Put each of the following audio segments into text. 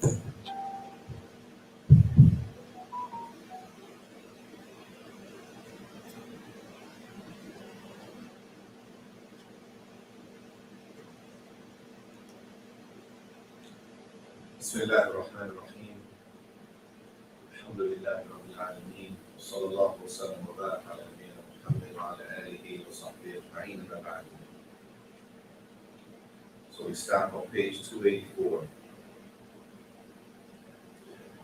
بسم الله الرحمن الرحيم. الحمد لله رب العالمين، وصلى الله وسلم وبارك على نبينا محمد وعلى آله وصحبه أجمعين أما بعد. So we start on page 284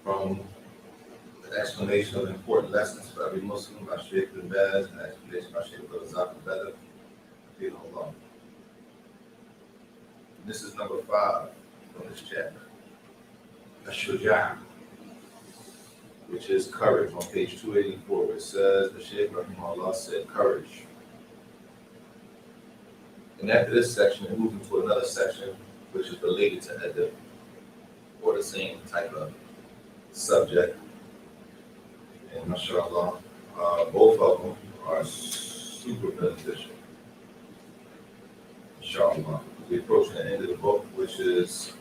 from the explanation of important lessons for every Muslim by Sheikh Ibn Baz and the explanation by Sheikh Al-Zaq al-Badr. This is number 5 from this chapter. Al-Shuja', which is courage, on page 284, where it says, the Shaykh Rahimahullah said, courage. And after this section, it moves into another section, which is related to adab, or the same type of subject. And mashallah, both of them are super beneficial. Inshallah. We're approaching the end of the book, which is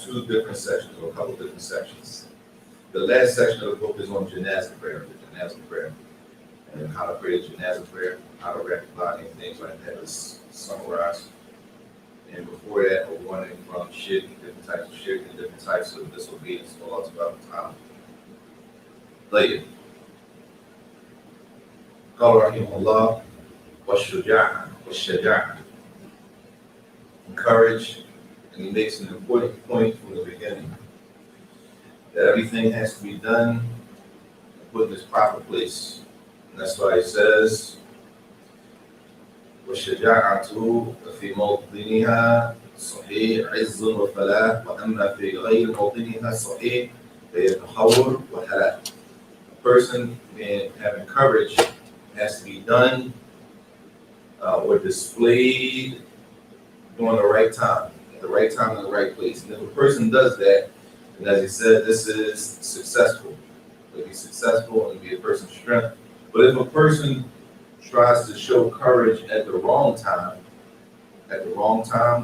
2 different sections, or a couple different sections. The last section of the book is on janazah prayer, the janazah prayer, and how to pray the janazah prayer, how to recognize and things like that is summarized. And before that, a warning from shirk, different types of shirk and different types of disobedience to Allah subhanahu wa ta'ala. Later. قال رحمه الله والشجاعة والشجاعة. Courage. And he makes an important point from the beginning, that everything has to be done and put in its proper place. And that's why he says, وَالشَّجَاعَةُ فِي مَوْطِنِهَا صَحِيحٌ عِزٌّ وَفَلَاحٌ وَأَمَّا فِي غَيْرِ مَوْطِنِهَا صَحِيحٌ فَيَتَحَوَّرُ وَهَلَاكٌ. A person having courage has to be done or displayed during the right time. The right time in the right place. And if a person does that, and as he said, this is successful. It'll be successful and be a person's strength. But if a person tries to show courage at the wrong time,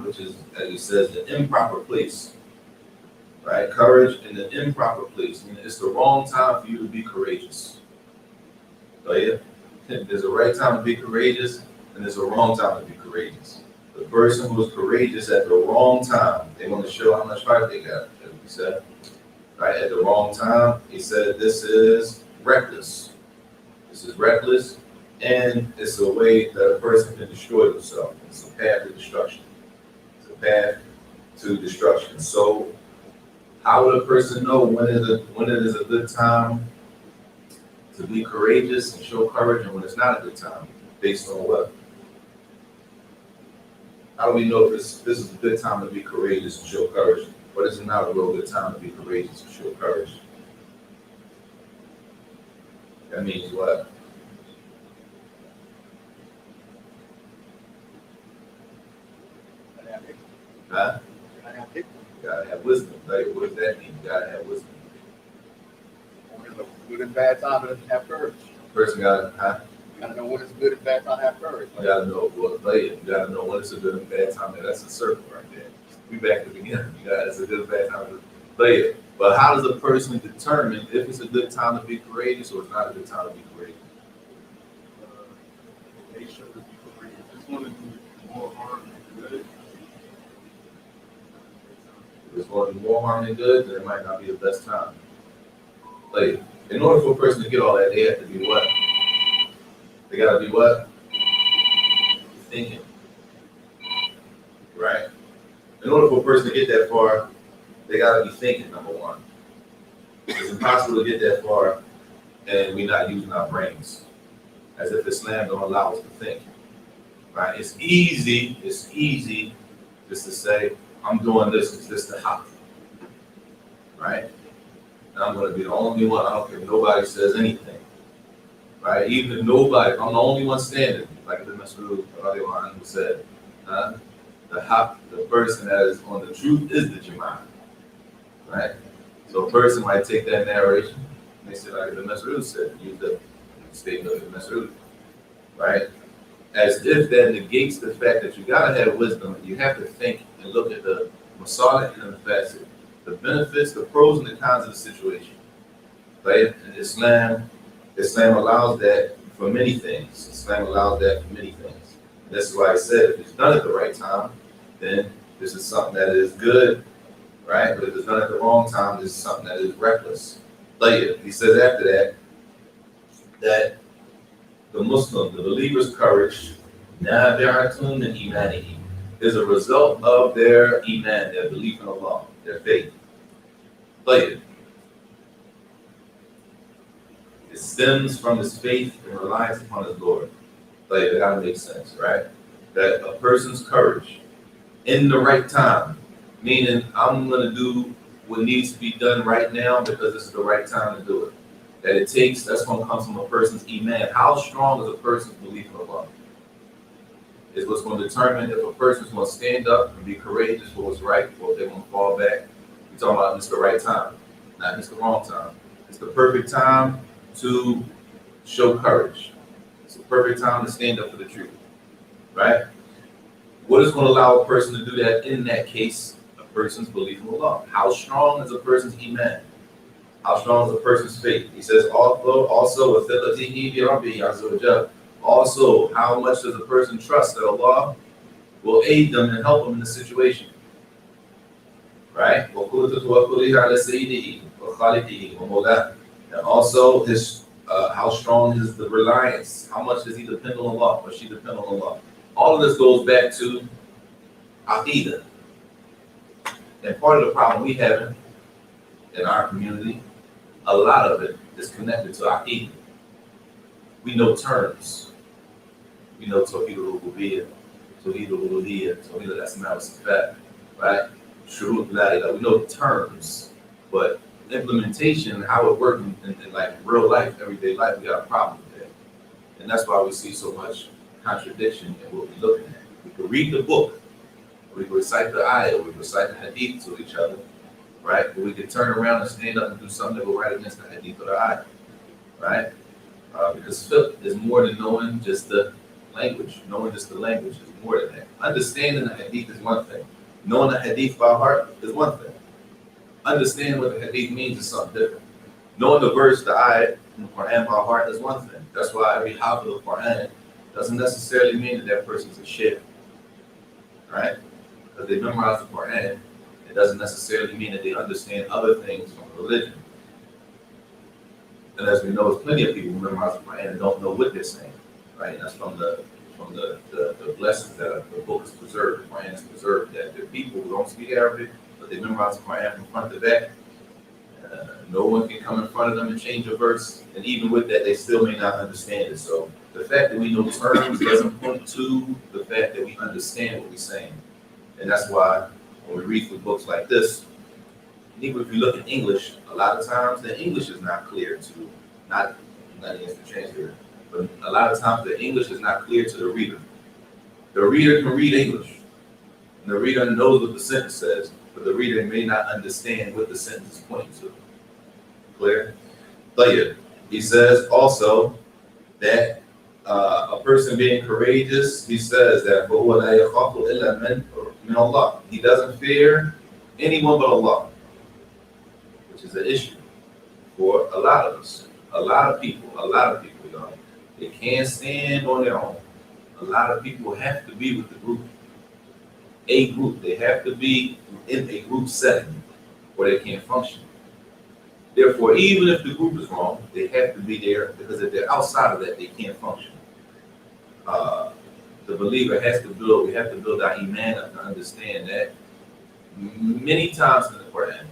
which is, as he says, the improper place, right? Courage in the improper place. I mean, it's the wrong time for you to be courageous. So yeah, there's a right time to be courageous, and there's a wrong time to be courageous. The person who is courageous at the wrong time, they want to show how much fight they got, as we said. Right, at the wrong time, he said this is reckless. This is reckless, and it's a way that a person can destroy themselves. It's a path to destruction. It's a path to destruction. So, how would a person know when it is a good time to be courageous and show courage, and when it's not a good time? Based on what? How do we know if this is a good time to be courageous and show courage, or this is not a real good time to be courageous and show courage? That means what? Huh? You gotta have wisdom. Like, what does that mean? You gotta have wisdom. Good and bad time to have courage. Person gotta, You gotta know when it's a good and bad time to have courage. you gotta know what play it. You gotta know when it's a good and bad time. That's a circle right there. We back at the beginning. It's a good and bad time to play it. But how does a person determine if it's a good time to be courageous or it's not a good time to be courageous? They should be courageous. It's going to do more harm than good. If it's going to do more harm than good, then it might not be the best time. Like, in order for a person to get all that, they have to be what? They gotta be what? Thinking. Right? In order for a person to get that far, they gotta be thinking, number one. It's impossible to get that far and we're not using our brains. As if Islam don't allow us to think. Right? It's easy just to say, I'm doing this because this is the hop. Right? And I'm gonna be the only one, I don't care if nobody says anything. Right? Even if nobody, if I'm the only one standing, like the Mas'ud who said, the person that is on the truth is the Jama'ah. Right? So a person might take that narration and they say, like the Mas'ud said, use the statement of the Mas'ud, right? As if that negates the fact that you gotta have wisdom, you have to think and look at the Masalih and Mafasid. The benefits, the pros and the cons of the situation. Right? And Islam allows that for many things. Islam allows that for many things. And this is why I said if it's done at the right time, then this is something that is good, right? But if it's done at the wrong time, this is something that is reckless. Later, he says after that the Muslim, the believer's courage, nabi'atun min imanihi, is a result of their iman, their belief in Allah, their faith. Later, it stems from his faith and reliance upon his Lord. Later, that gotta make sense, right? That a person's courage in the right time, meaning I'm gonna do what needs to be done right now because this is the right time to do it. That it takes, that's going to come from a person's iman. How strong is a person's belief in Allah? Is what's going to determine if a person's going to stand up and be courageous for what's right, or if they're going to fall back. We're talking about it's the right time, not it's the wrong time. It's the perfect time to show courage. It's the perfect time to stand up for the truth, right? What is going to allow a person to do that in that case? A person's belief in Allah. How strong is a person's iman? How strong is a person's faith? He says, also, how much does a person trust that Allah will aid them and help them in the situation? Right? And also, how strong is the reliance? How much does he depend on Allah or she depend on Allah? All of this goes back to Aqidah. And part of the problem we have in our community, a lot of it is connected to Aqidah. We know terms. We know Tawheed al-Rububiyyah, Tawheed al-Uluhiyyah, Tawheed al-Asma' wa-Sifat, right? Shurut la ilaha. We know terms, but implementation, how it works in like real life, everyday life, we got a problem with that. And that's why we see so much contradiction in what we're looking at. We can read the book, we can recite the ayah, we can recite the hadith to each other, right? But we can turn around and stand up and do something that will right against the hadith or the ayah, right? Because fiqh is more than knowing just the language. Knowing just the language is more than that. Understanding the hadith is one thing. Knowing the hadith by heart is one thing. Understanding what the hadith means is something different. Knowing the verse, the ayah, in the Quran by heart is one thing. That's why every hafiz of the Quran doesn't necessarily mean that that person's a sheikh, right? Because they memorize the Quran, it doesn't necessarily mean that they understand other things from religion. And as we know, there's plenty of people who memorize the Quran and don't know what they're saying, right? And that's from the blessings that the book is preserved, the Quran is preserved, that there are people who don't speak Arabic, but they memorize the Quran from front to back. No one can come in front of them and change a verse, and even with that, they still may not understand it. So the fact that we know terms doesn't point to the fact that we understand what we're saying. And that's why when we read through books like this, even if you look at English, a lot of times the English is not clear to, not against the translator, but a lot of times the English is not clear to the reader. The reader can read English, and the reader knows what the sentence says, but the reader may not understand what the sentence is pointing to. Clear? Later, he says also that a person being courageous, he says that he doesn't fear anyone but Allah, which is an issue for a lot of us, a lot of people, y'all. They can't stand on their own. A lot of people have to be with the group, a group. They have to be in a group setting where they can't function. Therefore, even if the group is wrong, they have to be there, because if they're outside of that, they can't function. The believer has to build, we have to build our iman up to understand that many times in the Quran,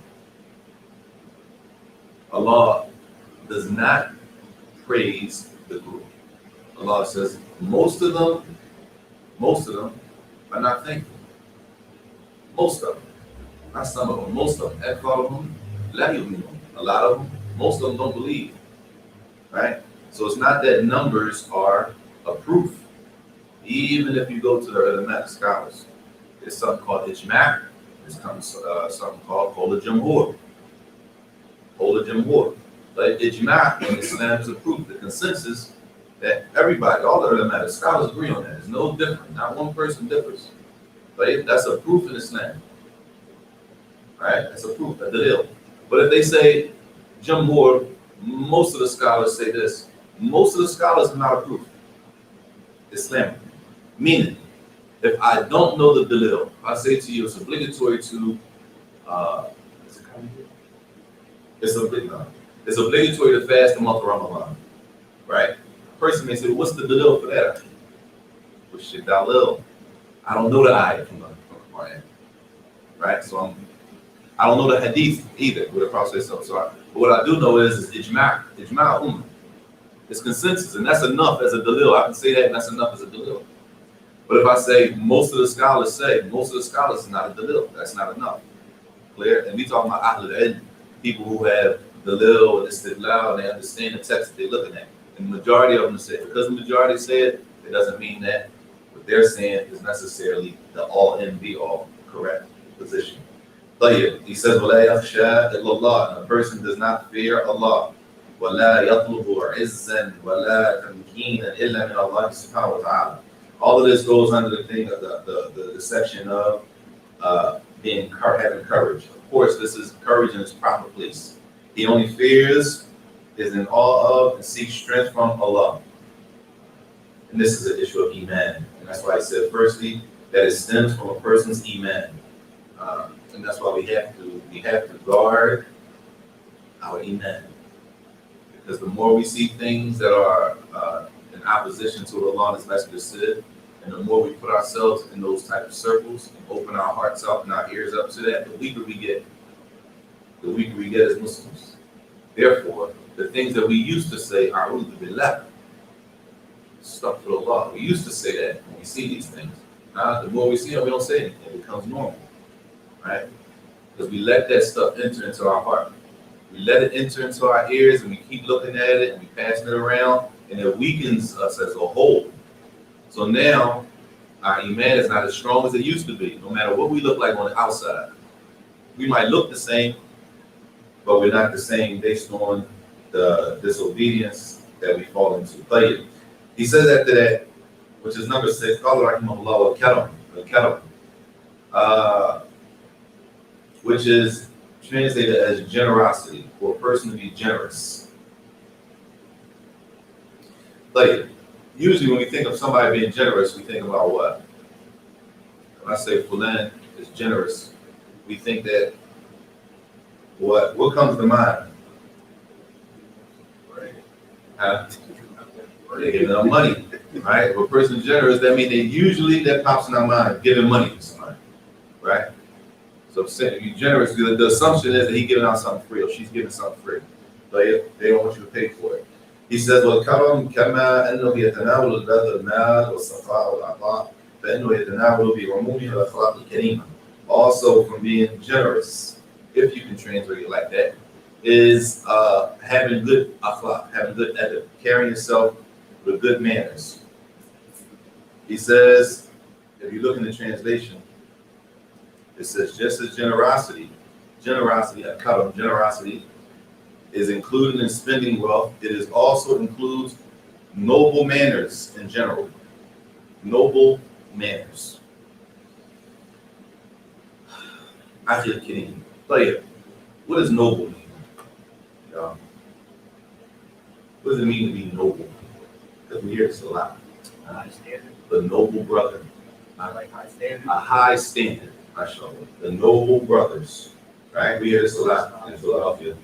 Allah does not praise the group. Allah says most of them are not thankful. Most of them, not some of them, most of them. A lot of them, most of them don't believe, right? So it's not that numbers are a proof. Even if you go to the Ulama scholars, there's something called ijma', there's something called Qawla Jamhur. But ijma' in Islam is a proof, the consensus that everybody, all the Ulama scholars agree on that. It's no different, not one person differs. But that's a proof in Islam. right? That's a proof, a dalil. But if they say Jamhur, most of the scholars say this. Most of the scholars are not a proof. Islamic. Meaning, if I don't know the dalil, I say to you it's obligatory to is it coming here? It's obligatory to fast the month of Ramadan. Right? A person may say, well, what's the dalil for that? What's your dalil? I don't know the ayah from the Quran. Right? So I don't know the hadith either, where the Prophet says so. But what I do know is ijma' ummah. It's consensus, and that's enough as a dalil. I can say that, and that's enough as a dalil. But if I say most of the scholars say, most of the scholars is not a dalil, that's not enough. Clear? And we talking about ahl al-ilm, people who have dalil and istidlal, and they understand the text that they're looking at. And the majority of them say it. Because the majority say it, it doesn't mean that what they're saying is necessarily the all and be all correct position. طيب, he says, وَلَا يَخْشَى إِلَّا اللَّهِ, and a person does not fear Allah. وَلَا يَطْلُبُ عِزًّا وَلَا تَمْكِينًا إِلَّا مِنَ اللَّهِ سُبْحَانَهُ وَتَعَالَى. All of this goes under the thing of the section of having courage. Of course, this is courage in its proper place. He only fears, is in awe of, and seeks strength from Allah. And this is an issue of iman. And that's why I said, firstly, that it stems from a person's iman. And that's why we have to guard our iman. Because the more we see things that are in opposition to what Allah and His Messenger said, and the more we put ourselves in those type of circles and open our hearts up and our ears up to that, the weaker we get. The weaker we get as Muslims. Therefore, the things that we used to say, A'udhu billah, astaghfirullah, we used to say that when we see these things. The more we see them, we don't say anything. It becomes normal. Right? Because we let that stuff enter into our heart. We let it enter into our ears, and we keep looking at it, and we passing it around, and it weakens us as a whole. So now, our iman is not as strong as it used to be, no matter what we look like on the outside. We might look the same, but we're not the same based on the disobedience that we fall into. But he says after that, which is number 6, قال رحمه الله والكرم, which is translated as generosity, for a person to be generous. Like, usually when we think of somebody being generous, we think about what? When I say Fulan is generous, we think that what comes to mind? Right. They're giving them money, right? If a person's generous, that means that pops in our mind, giving money to somebody, right? So if you're generous, the assumption is that he's giving out something free or she's giving something free. But they don't want you to pay for it. He says, وَالْكَرَمْ كَمَا أَنَّهُ يَتَنَاوَلُ الْبَذْلَ الْمَالِ وَالصَّفَاءَ وَالْعَطَاءَ فَإِنَّهُ يَتَنَاوَلُ بِعُمُومِهِ الْأَخْلَاقِ الْكَرِيمَةِ. Also, from being generous, if you can translate it like that, is having good akhlaq, having good adab, carrying yourself with good manners. He says, if you look in the translation, it says just as generosity, al-karam, generosity is included in spending wealth, it also includes noble manners in general. Noble manners. Akhil Kareem. Player, what does noble mean? What does it mean to be noble? Because we hear this a lot. High standard. The noble brother. I like high standard. A high standard. The noble brothers. Right? We hear this a lot in Philadelphia.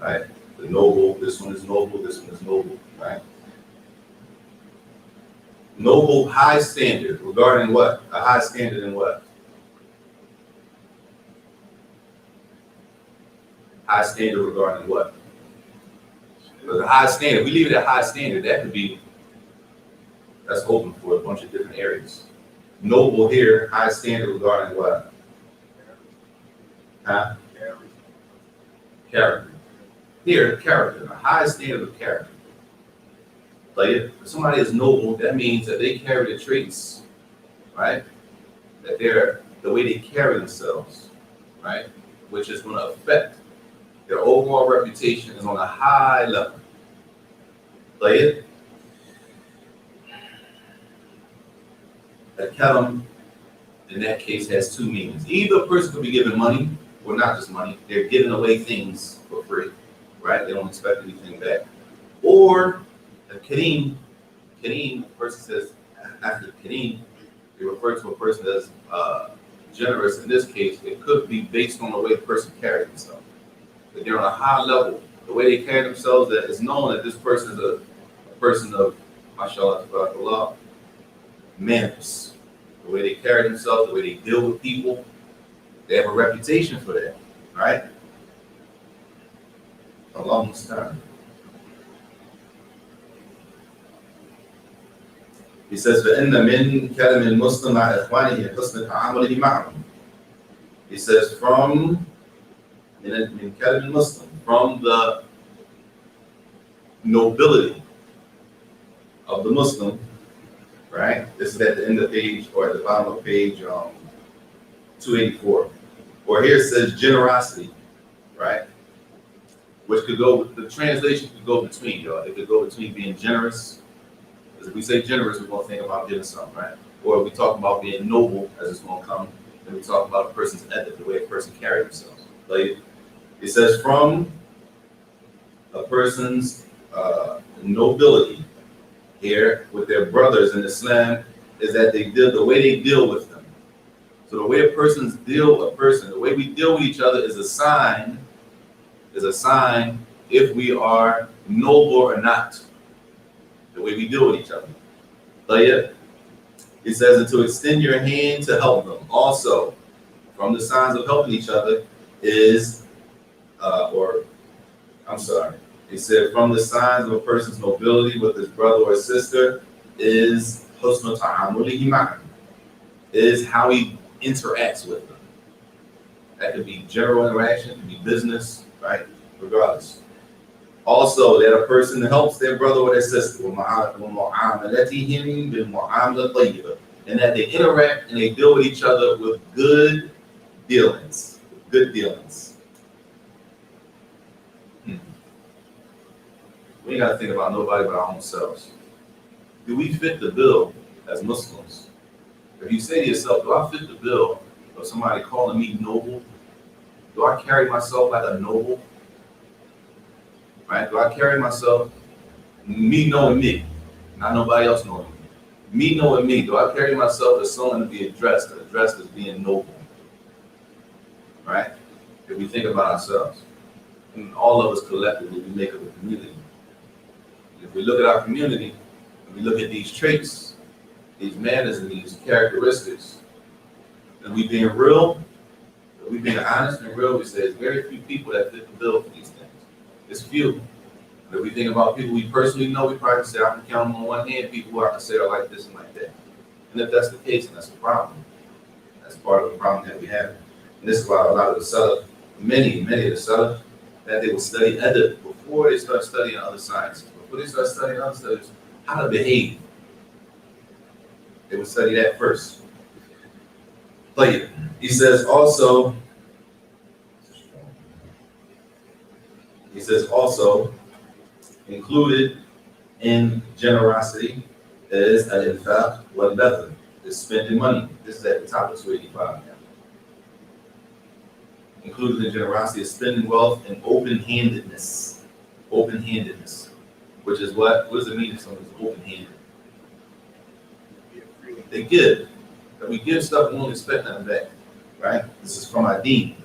Right? The noble, this one is noble, this one is noble. Right? Noble, high standard regarding what? A high standard in what? High standard regarding what? Because a high standard, we leave it at high standard, that's open for a bunch of different areas. Noble here, high standard regarding what? Huh? Character. Here, character, a high standard of character. Like if somebody is noble, that means that they carry the traits, right? That they're the way they carry themselves, right? Which is going to affect their overall reputation is on a high level. Like it. Al-Karam in that case has two meanings. Either a person could be given money, or not just money, they're giving away things for free, right? They don't expect anything back. Or a kareem, the person says, after kareem, they refer to a person as generous. In this case, it could be based on the way the person carries himself. That they're on a high level, the way they carry themselves, that it's known that this person is a person of, mashallah, tabarakallah, manners. The way they carry themselves, the way they deal with people, they have a reputation for that, right? Allah musta'an. He says, فَإِنَّ مِنْ كَلَمِ الْمُسْلِمِ مَعَ إِخْوَانِهِ حُسْنَ تَعَامُلِهِ مَعَهُمْ. He says, from كَلَمِ الْمُسْلِمِ, from the nobility of the Muslim, right? This is at the end of the page, or at the bottom of page 284. Or here it says generosity, right? Which could go, the translation could go between, y'all. It could go between being generous. Because if we say generous, we're going to think about giving something, right? Or if we talk about being noble, as it's going to come, then we talk about a person's ethic, the way a person carries themselves. Like it says, from a person's nobility here with their brothers in Islam is that they deal, the way they deal with them. So the way a person's deal with a person, the way we deal with each other is a sign if we are noble or not. The way we deal with each other. So yeah, it says, and to extend your hand to help them. Also, from the signs of helping each other is, he said, from the signs of a person's nobility with his brother or sister is husnu ta'amulihi ma'ahum, is how he interacts with them. That could be general interaction, it could be business, right? Regardless. Also, that a person helps their brother or their sister, and that they interact and they deal with each other with good dealings. We ain't got to think about nobody but our own selves. Do we fit the bill as Muslims? If you say to yourself, do I fit the bill of somebody calling me noble? Do I carry myself like a noble? Right? Do I carry myself, me knowing me, not nobody else knowing me? Me knowing me, do I carry myself as someone to be addressed as being noble? Right? If we think about ourselves, and all of us collectively, we make up a community. If we look at our community, and we look at these traits, these manners and these characteristics, and we being real, we being honest and real, we say there's very few people that fit the bill for these things. It's few. But if we think about people we personally know, we probably say, I can count them on one hand, people who I consider like this and like that. And if that's the case, then that's a problem. That's part of the problem that we have. And this is why a lot of the Salaf, many of the Salaf, that they will study adab before they start studying other sciences. Before they start studying other studies, how to behave. They will study that first. But he says also, included in generosity is al-infaq wal-badl, is spending money. This is at the top of 285 now. Included in generosity is spending wealth and open-handedness. Open-handedness, which is what? What does it mean if someone's open-handed? They give. If we give stuff, we won't expect nothing back, right? This is from our deen.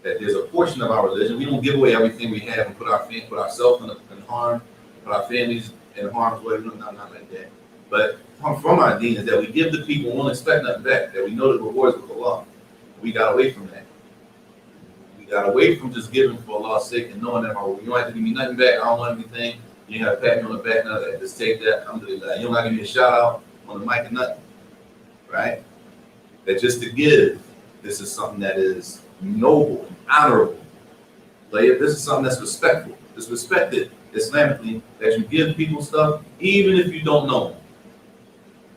That there's a portion of our religion, we don't give away everything we have and put ourselves in harm, put our families in harm's way, not like that. But from our deen is that we give the people, we won't expect nothing back, that we know the rewards with Allah. We got away from that. We got away from just giving for Allah's sake and knowing that you don't have to give me nothing back, I don't want anything, you ain't got to pat me on the back, none of that. Just take that, alhamdulillah. You don't got to give me a shout out on the mic or nothing, right? That just to give, this is something that is noble and honorable. Like this is something that's respectful. It's respected Islamically that you give people stuff even if you don't know them.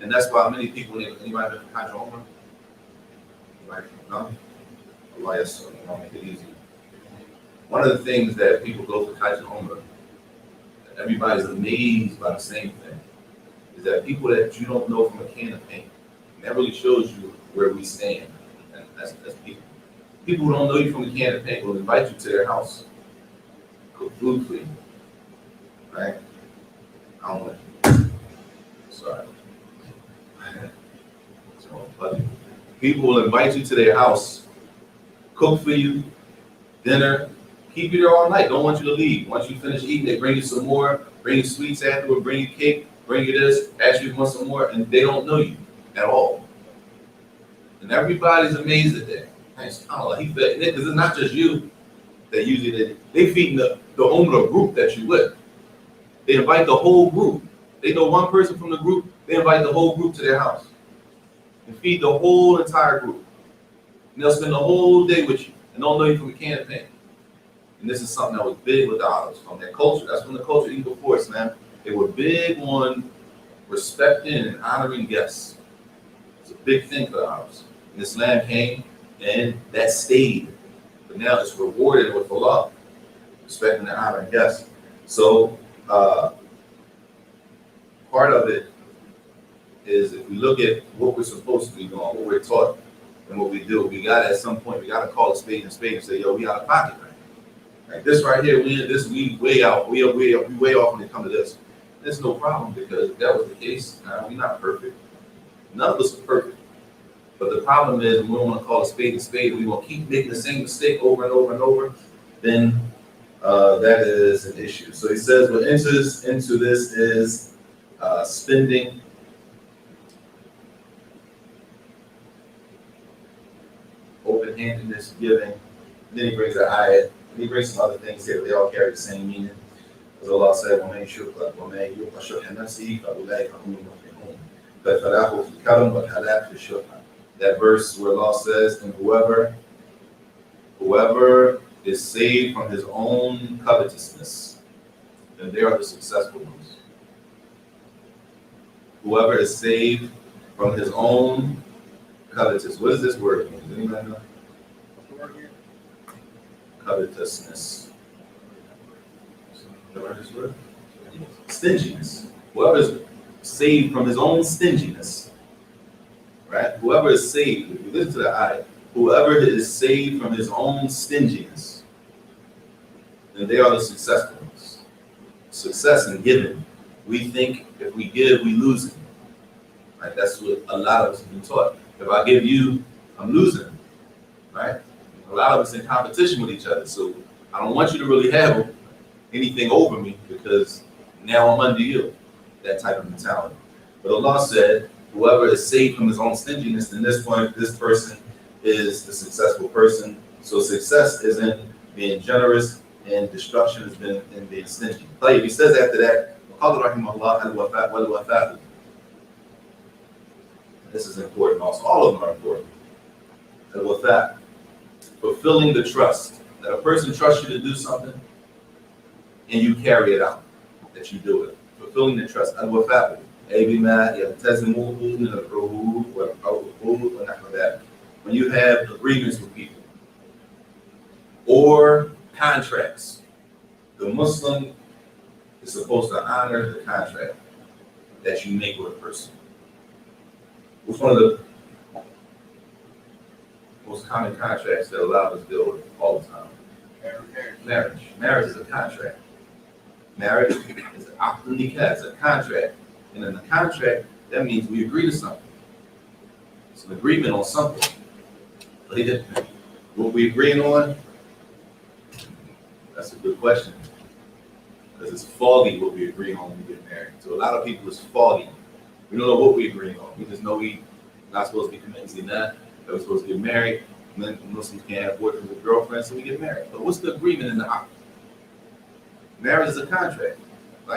And that's why many people, anybody been to Hajj Umrah? Right? No? Allah, yes, I'll make it easy. One of the things that people go to Hajj Umrah, everybody's amazed by the same thing, is that people that you don't know from a can of paint, And that really shows you where we stand. And that's people. People who don't know you from the can of paint will invite you to their house, cook food for you, right? I don't know. Sorry. But people will invite you to their house, cook for you, dinner, keep you there all night. Don't want you to leave. Once you finish eating, they bring you some more, bring you sweets afterward, bring you cake, bring you this, ask you if you want some more, and they don't know you at all. And everybody's amazed at that. Thanks. Oh, he fed, because it's not just you that usually they feed the owner of the group that you with. They invite the whole group. They know one person from the group, they invite the whole group to their house and feed the whole entire group. And they'll spend the whole day with you and don't know you from a can of paint. And this is something that was big with the Arabs from their culture. That's from the culture even before Islam. They were big on respecting and honoring guests. It's a big thing for the Arabs. And Islam came and that stayed. But now it's rewarded with Allah, respecting and honoring guests. So part of it is if we look at what we're supposed to be doing, what we're taught, and what we do, we got at some point, we got to call a spade and say, yo, we out of pocket, right? Like this right here, we way out, we way off when it comes to this. There's no problem because if that was the case, we're not perfect. None of us are perfect. But the problem is when we don't want to call a spade, we want to keep making the same mistake over and over and over, then that is an issue. So he says what enters into this is spending, open-handedness, giving. Then he brings an ayat. He brings some other things here. They all carry the same meaning. As Allah said, وَمَنْ يُوقَ شُحَّ نَفْسِهِ فَأُولَٰئِكَ هُمُ الْمُفْلِحُونَ فَالْفَلَاحُ فِي الْكَرَمِ وَالْهَلَاكُ فِي الشُّحَّ. That verse where Allah says, and whoever is saved from his own covetousness, then they are the successful ones. Whoever is saved from his own covetousness. What does this word mean? Does anybody know? Covetousness. You know this word? Stinginess. Whoever is saved from his own stinginess. Right? Whoever is saved, if you listen to the ayah, whoever is saved from his own stinginess, then they are the successful ones. Success in giving. We think if we give, we lose it. Right? That's what a lot of us have been taught. If I give you, I'm losing. Right? A lot of us in competition with each other. So I don't want you to really have anything over me because now I'm under you. That type of mentality. But Allah said, whoever is saved from his own stinginess, then this point, this person is the successful person. So success is in being generous and destruction is in being stingy. Like he says after that, this is important also. All of them are important. Al-wafa, fulfilling the trust. That a person trusts you to do something and you carry it out. That you do it. Fulfilling the trust. Al-wafa. When you have agreements with people or contracts, the Muslim is supposed to honor the contract that you make with a person. What's one of the most common contracts that a lot of us deal with all the time? Marriage. Marriage is a contract. Marriage is an nikah, it's a contract. And in the contract, that means we agree to something. It's an agreement on something. What we agreeing on? That's a good question. Because it's foggy what we agree on when we get married. So a lot of people, it's foggy. We don't know what we agree on. We just know we're not supposed to be committing zina, that we're supposed to get married, and then Muslims can't have boyfriends with girlfriends, so we get married. But what's the agreement in the act? Marriage is a contract.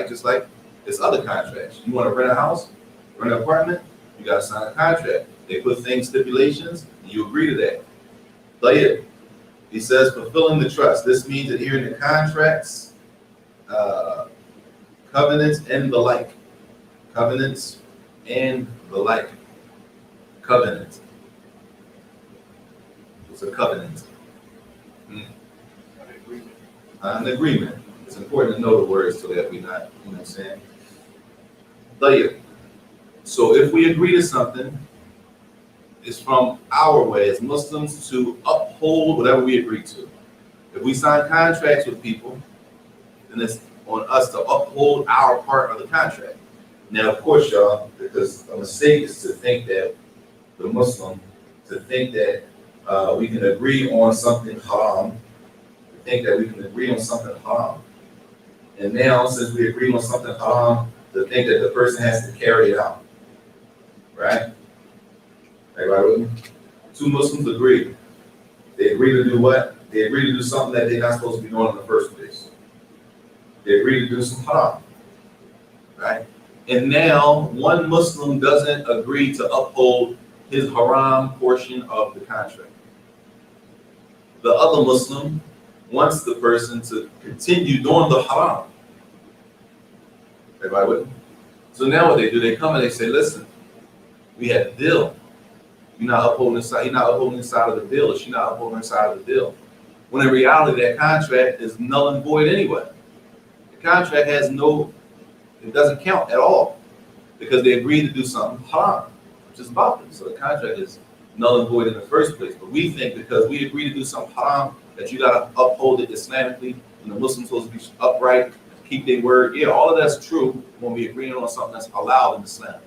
Just like it's other contracts. You want to rent a house, rent an apartment, you got to sign a contract. They put things, stipulations, and you agree to that. But he says, fulfilling the trust. This means adhering to contracts, covenants, and the like. Covenants and the like. Covenant. What's a covenant? An agreement. It's important to know the words so that we're not, you know what I'm saying? So if we agree to something, is from our way as Muslims to uphold whatever we agree to. If we sign contracts with people, then it's on us to uphold our part of the contract. Now, of course, y'all, because a mistake is to think that the Muslim, to think that we can agree on something haram, to think that we can agree on something haram. And now, since we agree on something haram, to think that the person has to carry it out. Right? Everybody with me? Two Muslims agree. They agree to do what? They agree to do something that they're not supposed to be doing in the first place. They agree to do some haram. Right? And now, one Muslim doesn't agree to uphold his haram portion of the contract. The other Muslim wants the person to continue doing the haram. Everybody with me? So now what they do, they come and they say, listen, we had a deal. You're not upholding the side, you're not upholding the side of the deal, or she's not upholding the side of the deal. When in reality, that contract is null and void anyway. The contract has no, it doesn't count at all because they agreed to do something haram, which is about them. So the contract is null and void in the first place. But we think because we agree to do something haram, that you got to uphold it Islamically, and the Muslims supposed to be upright, keep their word. Yeah, all of that's true when we agree on something that's allowed in Islam.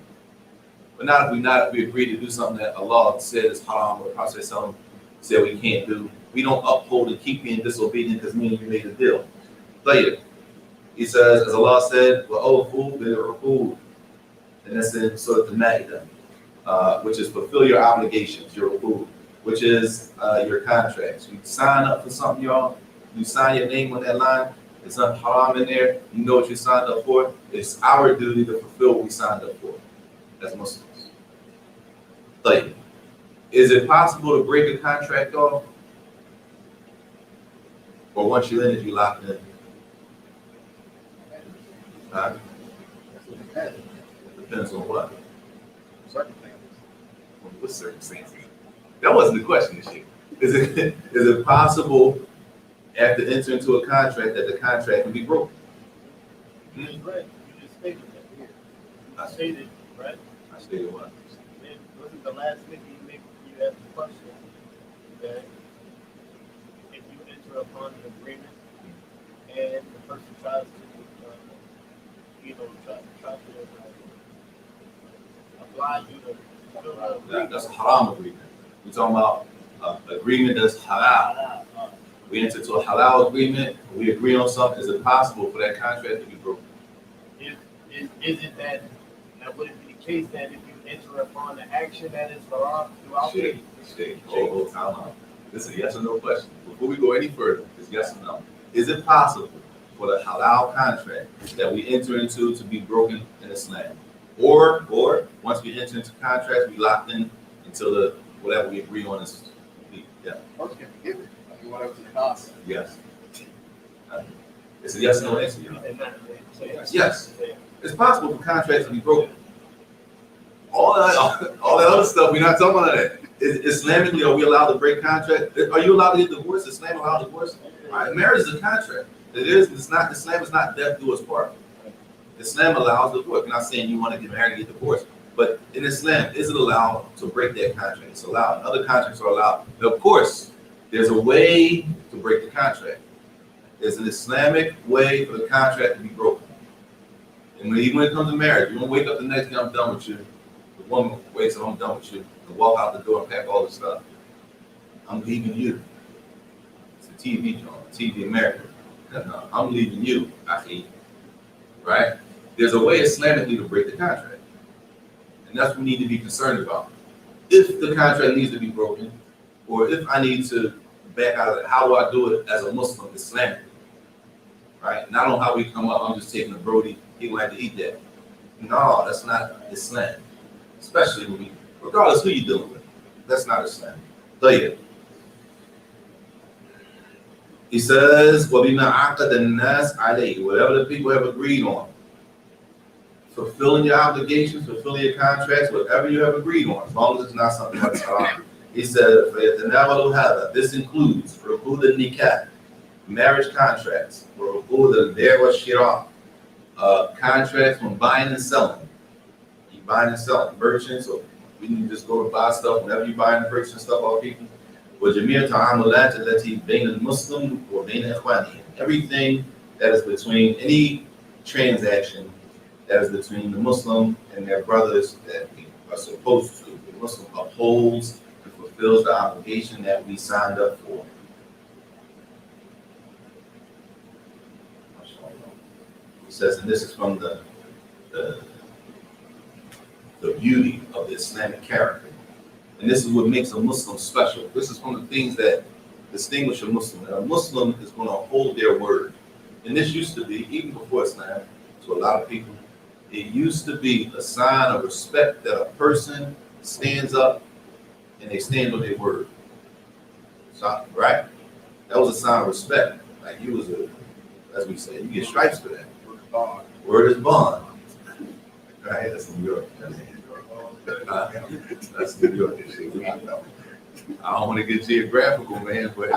But not if we agree to do something that Allah said is haram, or the Prophet said we can't do. We don't uphold and keep being disobedient because me and you made a deal. Later, he says, as Allah said, وَأَوْفُوا بِالْعُقُودِ, and that's in Surah Al-Ma'idah, which is fulfill your obligations, your uqud, which is your contracts. You sign up for something, y'all. You sign your name on that line. It's not haram in there. You know what you signed up for. It's our duty to fulfill what we signed up for as Muslims. Like, is it possible to break a contract off? Or once you're in it, you locked in? Depends on what? What circumstances? That wasn't the question this year. Is it possible after entering into a contract that the contract can be broken? You just read, you just stated that here. I stated, right? I stated what? It wasn't the last thing you make you asked the question that if you enter upon an agreement and the person tries to, try to oblige you to That's a haram agreement. We're talking about agreement that's halal. We enter into a halal agreement. We agree on something. Is it possible for that contract to be broken? Is it that would it be the case that if you enter upon an action that is haram throughout the Hold time out. This is a yes or no question. Before we go any further, it's yes or no. Is it possible for the halal contract that we enter into to be broken in Islam? Or once we enter into contracts, we locked in until whatever we agree on is complete. Yeah. First, you forgive it. You went up to the concept. Yes. It's a yes or no answer. Yes. It's possible for contracts to be broken. All that other stuff, we're not talking about that. Islamically, are we allowed to break contract? Are you allowed to get divorced? Is Islam allowed divorce? All right, marriage is a contract. Islam is not death do us part. Islam allows divorce. I'm not saying you want to get married and get divorced, but in Islam, is it allowed to break that contract? It's allowed. Other contracts are allowed. Now, of course, there's a way to break the contract. There's an Islamic way for the contract to be broken. And even when it comes to marriage, you don't wake up the next day, I'm done with you. The woman wakes up, I'm done with you, and walk out the door and pack all the stuff. I'm leaving you. It's a TV joint, TV America. No, I'm leaving you, Akhi. Right? There's a way Islamically to break the contract. And that's what we need to be concerned about. If the contract needs to be broken, or if I need to back out of it, how do I do it as a Muslim Islamic? Right? Not on how we come up, I'm just taking a Brody, he will have to eat that. No, that's not Islam. Especially when regardless who you're dealing with. That's not Islam. So yeah. He says, وَبِمَا عَقَدَ النَّاسِ عَلَيْهِ, whatever the people have agreed on. Fulfilling your obligations, fulfilling your contracts, whatever you have agreed on, as long as it's not something that's haram. He said, this includes عقود النكاح, marriage contracts, وعقود البيع والشراء, contracts from buying and selling. You buying and selling, merchants or We need to just go to buy stuff whenever you buy and purchase stuff off people. وجميع تعاملات التي بين المسلم وبين إخوانه. Everything that is between any transaction that is between the Muslim and their brothers that we are supposed to. The Muslim upholds and fulfills the obligation that we signed up for. It says, and this is from the beauty of the Islamic character. And this is what makes a Muslim special. This is from the things that distinguish a Muslim. That a Muslim is going to hold their word. And this used to be, even before Islam, to a lot of people, it used to be a sign of respect that a person stands up and they stand on their word. So, right? That was a sign of respect. Like you was as we say, you get stripes for that. Word is bond. Right? That's New York. That's New York. I don't want to get geographical, man, but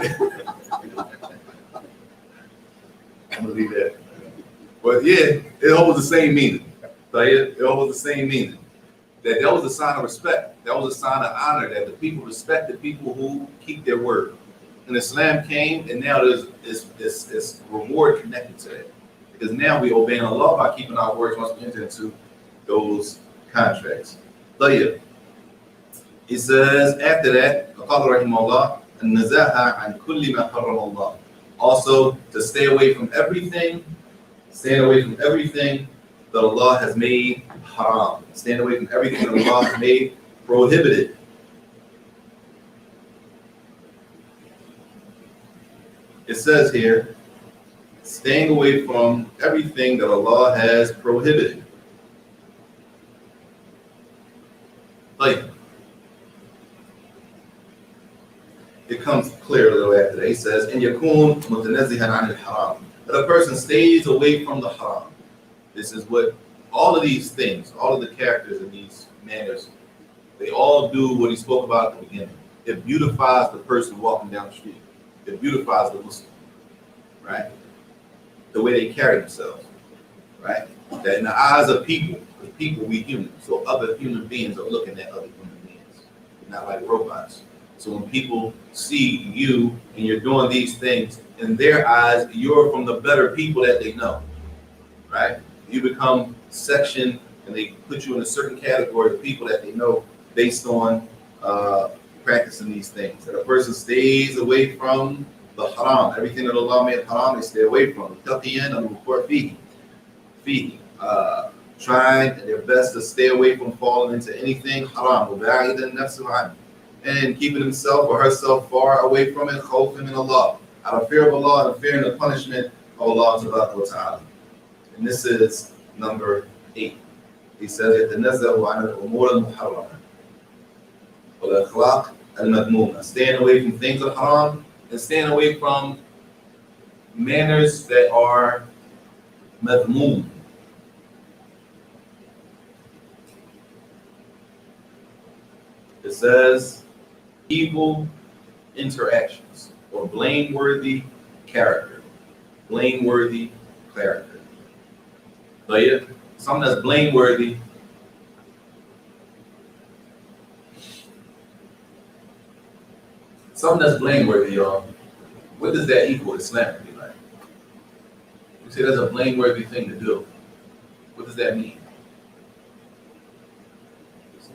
I'm gonna leave that. But yeah, it holds the same meaning. It holds the same meaning. That was a sign of respect. That was a sign of honor. That the people respect the people who keep their word. And Islam came, and now there's this reward connected to it. Because now we obey Allah by keeping our words once we enter into those contracts. طيب. He says after that, قال رحمه الله النزاهة عن كل ما حرم الله. Also to stay away from everything, stand away from everything that Allah has made haram. Stand away from everything that Allah has made prohibited. It says here, staying away from everything that Allah has prohibited. Like, it comes clear a little after that. He says, "And yakun mutanazzihan anil haram." That a person stays away from the haram. This is what all of these things, all of the characters in these manners, they all do what he spoke about at the beginning. It beautifies the person walking down the street. It beautifies the Muslim, right? The way they carry themselves, right? That in the eyes of people, the people we human, so other human beings are looking at other human beings, not like robots. So when people see you and you're doing these things, in their eyes, you're from the better people that they know, right? You become sectioned and they put you in a certain category of people that they know based on practicing these things. That a person stays away from the haram, everything that Allah made haram, they stay away from. Trying their best to stay away from falling into anything haram, and keeping himself or herself far away from it, khawfan min Allah, out of fear of Allah and fearing the punishment of Allah Ta'ala. And this is number 8. He says, يتنزه عن الأمور المحرمة والأخلاق المذمومة. Staying away from things of haram and staying away from manners that are madmoom. It says evil interactions or blameworthy character. Blameworthy character. So yeah, something that's blameworthy. Something that's blameworthy, y'all. What does that equal Islamically like? You say that's a blameworthy thing to do. What does that mean?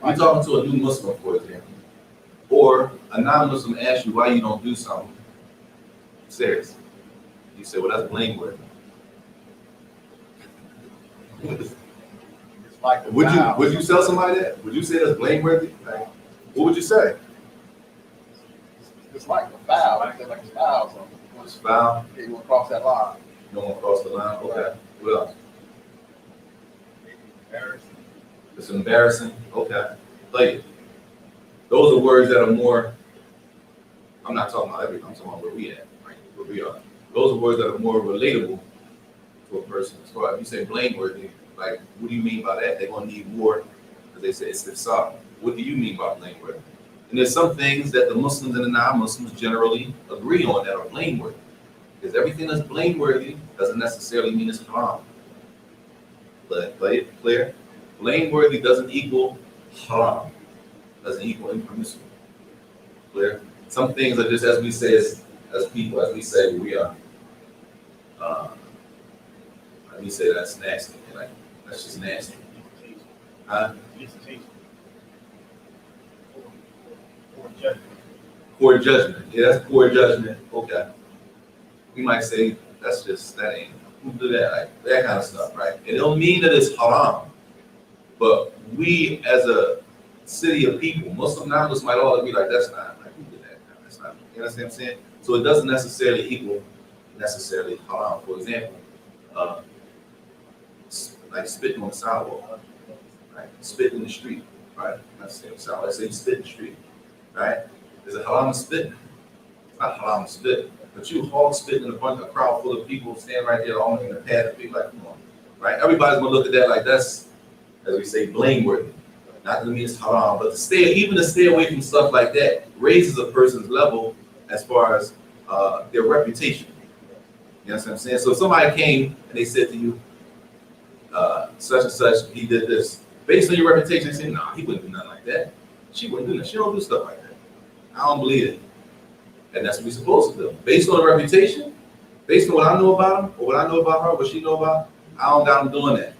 You're talking to a new Muslim, for example, or a non-Muslim asks you why you don't do something. Serious. You say, well, that's blameworthy. It's like Would you tell somebody that? Would you say that's blameworthy? Like, what would you say? It's like a foul. Like a foul. So It's foul. you want to cross that line. You don't want to cross the line. Okay. What else? Embarrassing. It's embarrassing. Okay. Like, those are words that are more. I'm not talking about everything. I'm talking about where we at, right? Where we are. Those are words that are more relatable to a person. As far as you say blameworthy, like, what do you mean by that? They're gonna need more, because they say it's the sorry. What do you mean by blameworthy? And there's some things that the Muslims and the non-Muslims generally agree on that are blameworthy. Because everything that's blameworthy doesn't necessarily mean it's haram. But play it clear. Blameworthy doesn't equal haram. doesn't equal impermissible. Clear? Some things are just as we say as people, as we say we are. Like we say that's nasty. Like that's just nasty. Huh? Poor judgment. Poor judgment. Yeah, that's poor judgment. Okay. We might say that ain't who do that, like that kind of stuff, right? It don't mean that it's haram, but we as a city of people, Muslim, non-Muslim might all be like, that's not like who did that? That's not. You know what I'm saying? So it doesn't necessarily equal necessarily haram. For example, like spitting on the sidewalk, right? Spit in the street, right? Let's say sidewalk. Let's say you spit in the street, right? Is it haram to spit? It's not haram to spit. But you hog spit in front of a crowd full of people standing right there all in the path and be like, come on, right? Everybody's gonna look at that like that's, as we say, blameworthy. Not that it means haram, but even to stay away from stuff like that raises a person's level as far as their reputation. You know what I'm saying? So if somebody came and they said to you, such and such, he did this. Based on your reputation, they say, no, he wouldn't do nothing like that. She wouldn't do that. She don't do stuff like that. I don't believe it. And that's what we're supposed to do. Based on the reputation, based on what I know about him, or what I know about her, what she know about, I don't got him doing that.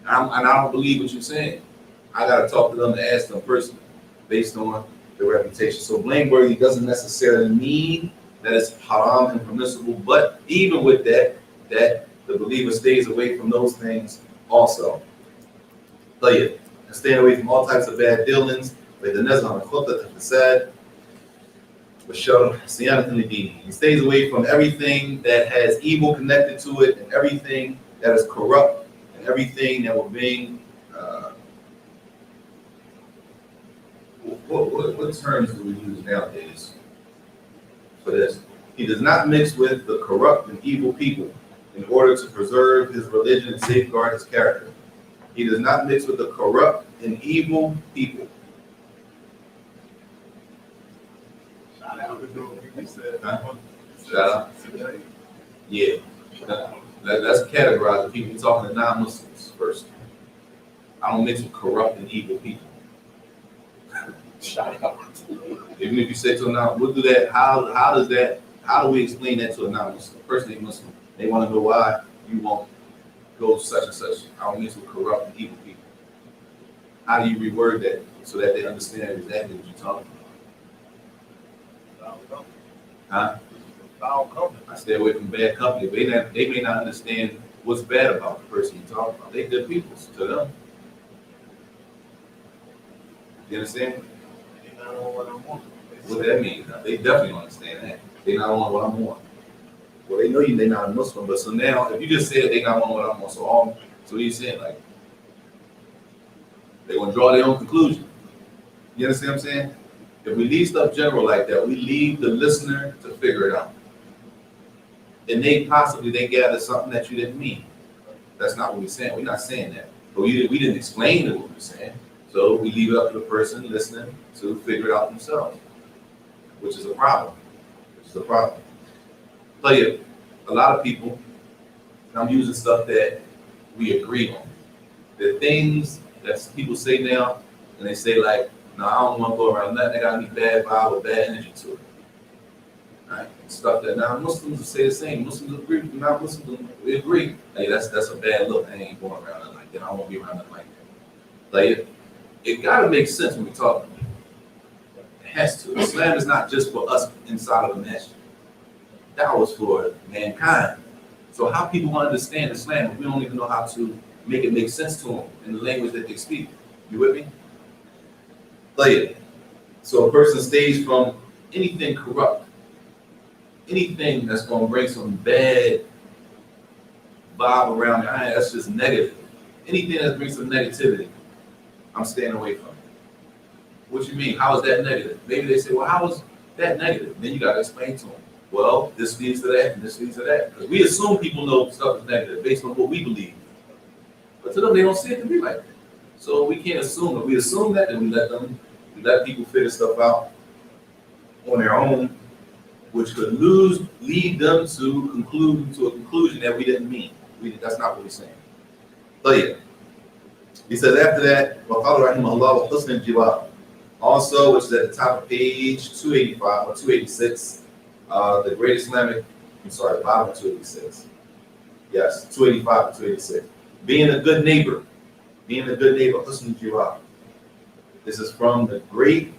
And I don't believe what you're saying. I got to talk to them and ask them personally, based on their reputation. So blameworthy doesn't necessarily mean that it's haram and permissible, but even with that the believer stays away from those things also. And staying away from all types of bad dealings, like the nazar on the khutbah, the fasad, he stays away from everything that has evil connected to it, and everything that is corrupt, and everything that will bring. What terms do we use nowadays for this? He does not mix with the corrupt and evil people in order to preserve his religion and safeguard his character. He does not mix with the corrupt and evil people. Shout out to those people said. Huh? Shout out. Yeah. Let's categorize the people. We're talking to non-Muslims first. I don't mix with corrupt and evil people. Shout out. Even if you say to a non, we'll do that. How do we explain that to a non-Muslim? First they Muslim. They want to know why you won't go such and such. I don't mix with corrupt and evil people. How do you reword that so that they understand exactly what you're talking about? Huh? I stay away from bad company. They may not understand what's bad about the person you're talking about. They're good people to them. You understand? What that means? They definitely don't understand that. They not on what I'm on. Well, they know they're not a Muslim, but so now if you just said they not on what I'm on, so what are you saying? Like they're gonna draw their own conclusion. You understand what I'm saying? If we leave stuff general like that, we leave the listener to figure it out. And they gather something that you didn't mean. That's not what we're saying. We're not saying that. But we didn't explain what we were saying. So we leave it up to the person listening to figure it out themselves, which is a problem. But yeah, a lot of people, and I'm using stuff that we agree on. The things that people say now, and they say like, no, I don't want to go around nothing. They got any bad vibe or bad energy to it. Right? Stuff that non-Muslims will say the same. Muslims agree, non-Muslims we agree. Hey, that's a bad look. I ain't going around nothing like that. I don't want to be around nothing like that. Like it gotta make sense when we talk. It has to. Islam is not just for us inside of the masjid. That was for mankind. So how people want to understand Islam if we don't even know how to make it make sense to them in the language that they speak? You with me? So a person stays from anything corrupt, anything that's going to bring some bad vibe around me. That's just negative. Anything that brings some negativity, I'm staying away from it. What you mean? How is that negative? Maybe they say, well, how is that negative? Then you got to explain to them. Well, this leads to that, and this leads to that. Because we assume people know stuff is negative based on what we believe. But to them, they don't see it to be like that. So we can't assume. If we assume that, then we let people figure stuff out on their own, which could lead them to a conclusion that we didn't mean. That's not what we're saying. But yeah. He says after that, وَقَالَ رَحِمَهُ اللَّهُ وَحُسْنِ الْجِوَارِ Also, which is at the top of page 285 or 286, the great Islamic, bottom of 286. Yes, 285 and 286. Being a good neighbor. Being a good neighbor. Husn al-jiwar. This is from the great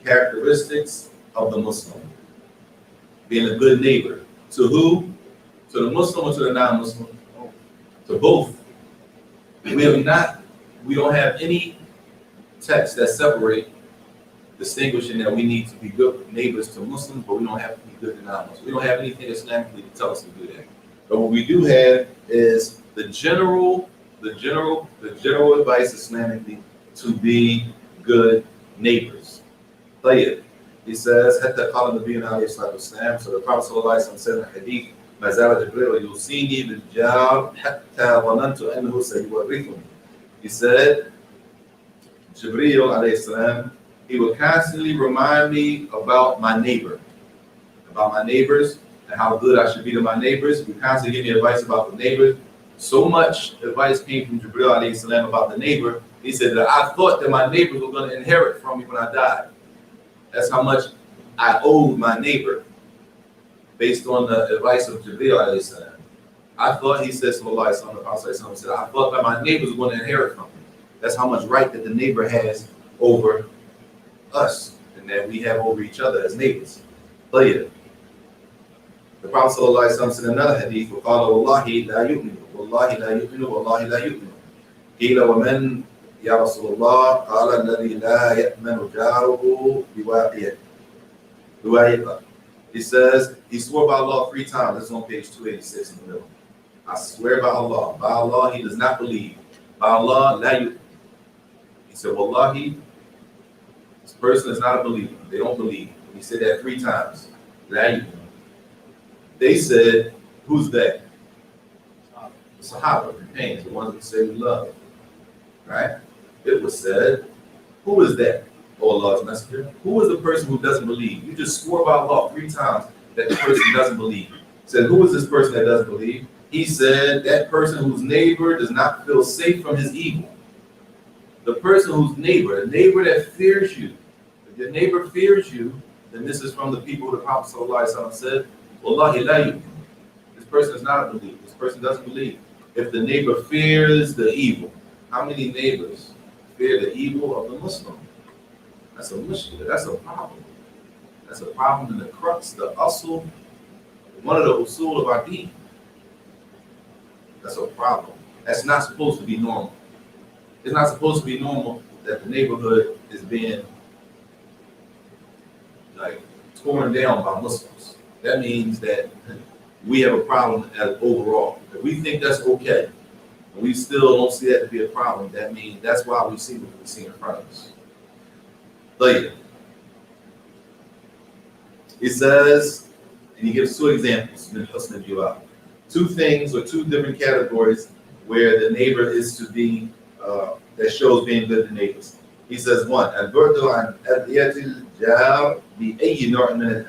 characteristics of the Muslim. Being a good neighbor. To who? To the Muslim or to the non-Muslim? To both. We don't have any text that separate, distinguishing that we need to be good neighbors to Muslims, but we don't have to be good to non-Muslims. We don't have anything Islamically to tell us to do that. But what we do have is the general advice Islamically to be good neighbors. Tayyib. He says, حتى قال النبي عليه الصلاة والسلام, so the Prophet ﷺ said in the hadith, ما زال جبريل يوصيني بالجار حتى ظننت أنه سيورثني. He said, Jibreel alayhi salam, he would constantly remind me about my neighbors, and how good I should be to my neighbors. He would constantly give me advice about the neighbors. So much advice came from Jibreel alayhi salam about the neighbor. He said that I thought that my neighbors were going to inherit from me when I died. That's how much I owed my neighbor, based on the advice of Jibreel alayhi salam. I thought, he says, sallallahu alayhi wa sallam, the Prophet said, I thought that my neighbors were going to inherit from me. That's how much right that the neighbor has over us, and that we have over each other as neighbors. Later, the Prophet ﷺ said in another hadith, وَقَالَ وَاللَّهِ لَا يُؤْمِنُ وَاللَّهِ لَا يُؤْمِنُ وَاللَّهِ لَا يُؤْمِنُ قِيلَ وَمَنْ يَا رَسُولَ اللَّهِ قَالَ الَّذِي لَا يَأْمَنُ جَارُهُ بِوَاقِيَةٍ. He says, he swore by Allah 3 times. This is on page 286 in the middle. I swear by Allah. By Allah, he does not believe. By Allah, la yu'min. He said, Wallahi, this person is not a believer. They don't believe. He said that 3 times. La yu'min. They said, who's that? The Sahaba, the companions, the ones that say we love. Right? It was said, who is that? Oh, Allah's messenger. Who is the person who doesn't believe? You just swore by Allah 3 times that the person doesn't believe. He said, who is this person that doesn't believe? He said, that person whose neighbor does not feel safe from his evil. The person whose neighbor, the neighbor that fears you. If your neighbor fears you, then this is from the people who the Prophet ﷺ said, Wallahi la yu'min. This person is not a believer. This person doesn't believe. If the neighbor fears the evil, how many neighbors fear the evil of the Muslim? That's a mushkila. That's a problem. That's a problem in the crux, the usul, one of the usul of our deen. That's a problem. That's not supposed to be normal. It's not supposed to be normal that the neighborhood is being torn down by Muslims. That means that we have a problem as overall. If we think that's okay, and we still don't see that to be a problem, that means that's why we see what we see in front of us. Later, he says, and he gives 2 examples in Husn al-Jiwar. 2 things or 2 different categories where the neighbor is to be, that shows being good to neighbors. He says, 1, البعد عن أذية الجار بأي نوع من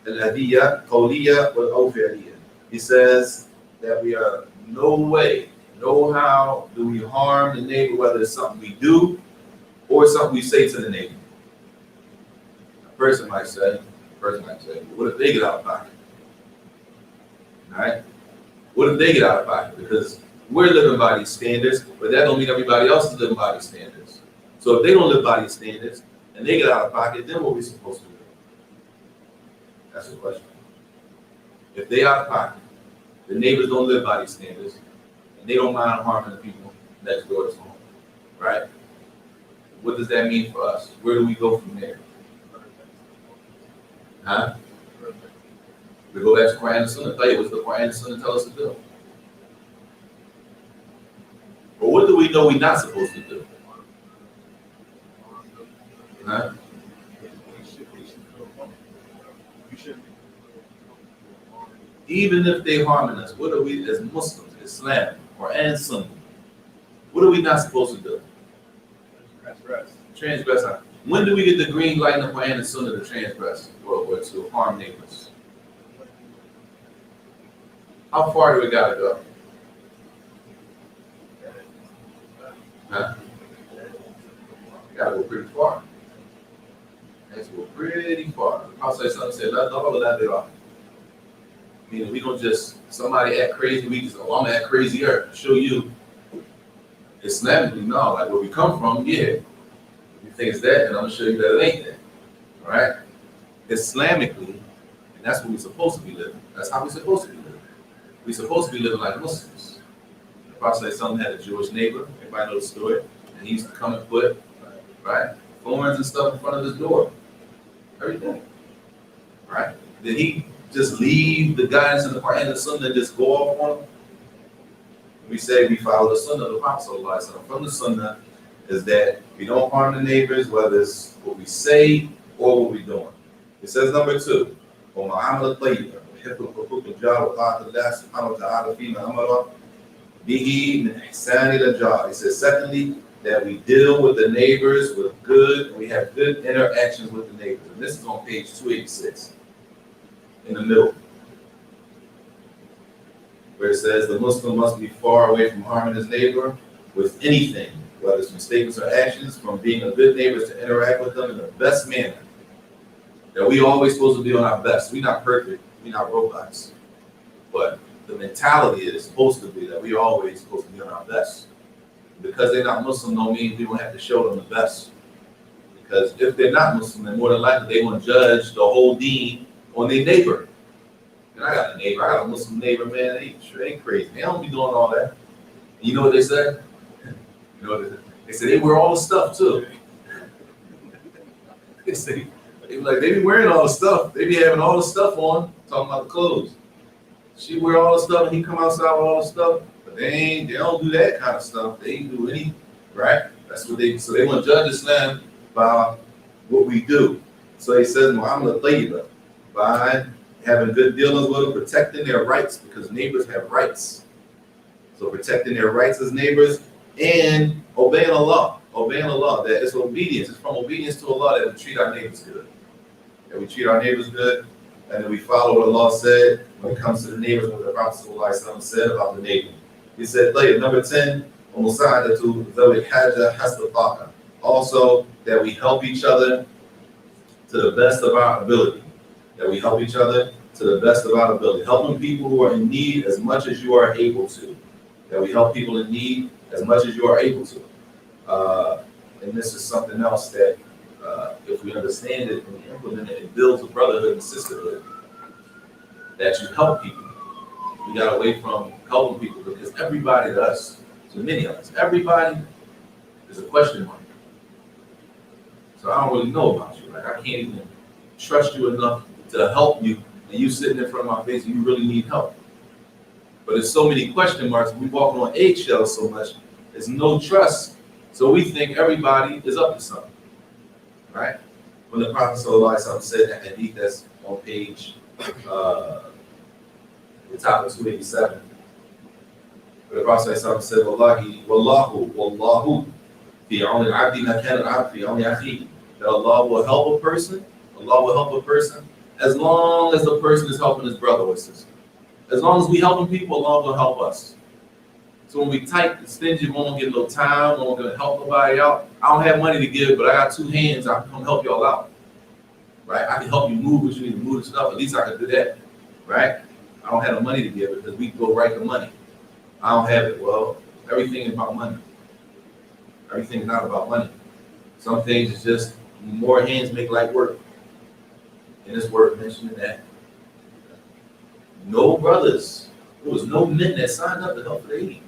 الأذية قولية أو فعلية. He says that we are no how do we harm the neighbor, whether it's something we do or something we say to the neighbor. A person might say, what if they get out of pocket? All right? What if they get out of pocket? Because we're living by these standards, but that don't mean everybody else is living by these standards. So if they don't live by these standards and they get out of pocket, then what are we supposed to do? That's the question. If they out of pocket, the neighbors don't live by these standards, and they don't mind harming the people next door to home, right? What does that mean for us? Where do we go from there? Huh? We go back to Quran and Sunnah. Tell you what the Quran and Sunnah tell us to do. But what do we know we're not supposed to do? Huh? Even if they harming us, what are we as Muslims, Islam, Quran, Sunnah? What are we not supposed to do? Transgress. When do we get the green light in the Quran and Sunnah to transgress or to harm neighbors? How far do we gotta go? Huh? You gotta go pretty far. Let's go pretty far. The Prophet said, let all of that be off. Meaning we don't just, somebody act crazy, we just, oh, I'm gonna act crazier. Show you. Islamically, no. Like where we come from, yeah. If you think it's that, then I'm gonna show you that it ain't that. All right? Islamically, and that's what we're supposed to be living. That's how we're supposed to be living. We're supposed to be living like Muslims. The Prophet had a Jewish neighbor, everybody knows the story, and he used to come and put, right, thorns and stuff in front of his door. Everything. Right? Did he just leave the guidance in the Quran and the Sunnah and just go off on them? We say we follow the Sunnah of the Prophet. From the Sunnah is that we don't harm the neighbors, whether it's what we say or what we're doing. It says number 2, وَمَعَامَلَ الطَّيِّبَةِ وَحِفْظُ حُقُوقِ الْجَارِ وَطَاعَةُ اللَّهِ سُبْحَانَهُ وَتَعَالَى فِيمَا أَمَرَ بِهِ مِنْ إِحْسَانِ الْجَارِ. It says secondly, that we deal with the neighbors with good, and we have good interactions with the neighbors. And this is on page 286, in the middle, where it says the Muslim must be far away from harming his neighbor with anything, whether it's from statements or actions, from being a good neighbor to interact with them in the best manner. That we always supposed to be on our best. We're not perfect, we're not robots. But the mentality is supposed to be that we always supposed to be on our best. Because they're not Muslim don't mean we don't have to show them the best. Because if they're not Muslim, then more than likely they want to judge the whole deen on their neighbor. And I got a Muslim neighbor, man, they ain't crazy. They don't be doing all that. And you know what they say? You know what they say? They wear all the stuff too. They be wearing all the stuff. They be having all the stuff on, talking about the clothes. She wear all the stuff and he come outside with all the stuff. But they don't do that kind of stuff. They ain't do any, right? That's what so they want to judge Islam by what we do. So he says, Muhammad al-Tayyiba, by having good dealings with them, protecting their rights, because neighbors have rights. So protecting their rights as neighbors and obeying Allah. Obeying Allah, that it's obedience. It's from obedience to Allah that we treat our neighbors good. That we treat our neighbors good, and that we follow what Allah said when it comes to the neighbors, what the Prophet ﷺ said about the neighbor. He said, later, number 10, also that we help each other to the best of our ability. That we help each other to the best of our ability. Helping people who are in need as much as you are able to. That we help people in need as much as you are able to. And this is something else that if we understand it and we implement it, it builds a brotherhood and sisterhood. That you help people. We got away from helping people because everybody to us, to many of us, everybody is a question mark. So I don't really know about you. Like I can't even trust you enough to help you, and you sitting in front of my face and you really need help. But there's so many question marks, we walking on eggshells so much, there's no trust. So we think everybody is up to something. Right? When the Prophet ﷺ said that hadith that's on page the top of 287. The Prophet said, Wallahu, fi awni al-abdi ma kana al-abd fi awni akhihi. That Allah will help a person as long as the person is helping his brother or sister. As long as we helping people, Allah will help us. So when we tight and stingy, we won't get no time, we won't gonna help nobody out. I don't have money to give, but I got 2 hands, I can come help y'all out. Right? I can help you move what you need to move and stuff, at least I can do that. Right? I don't have the money to give because we go right to money. I don't have it. Well, everything is about money. Everything is not about money. Some things is just more hands make light work. And it's worth mentioning that no brothers, there was no men that signed up to help for the aid.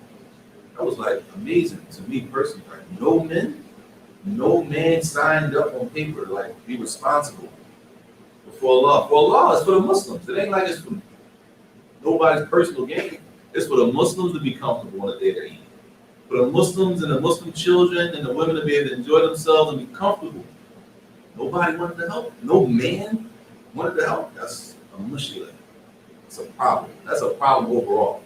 That was like amazing to me personally. Like no man signed up on paper, like be responsible before Allah. For Allah, it's for the Muslims. It ain't like it's for nobody's personal gain. It's for the Muslims to be comfortable on the day they're eating. For the Muslims and the Muslim children and the women to be able to enjoy themselves and be comfortable. Nobody wanted to help. No man wanted to help. That's a mushkila. It's a problem. That's a problem overall.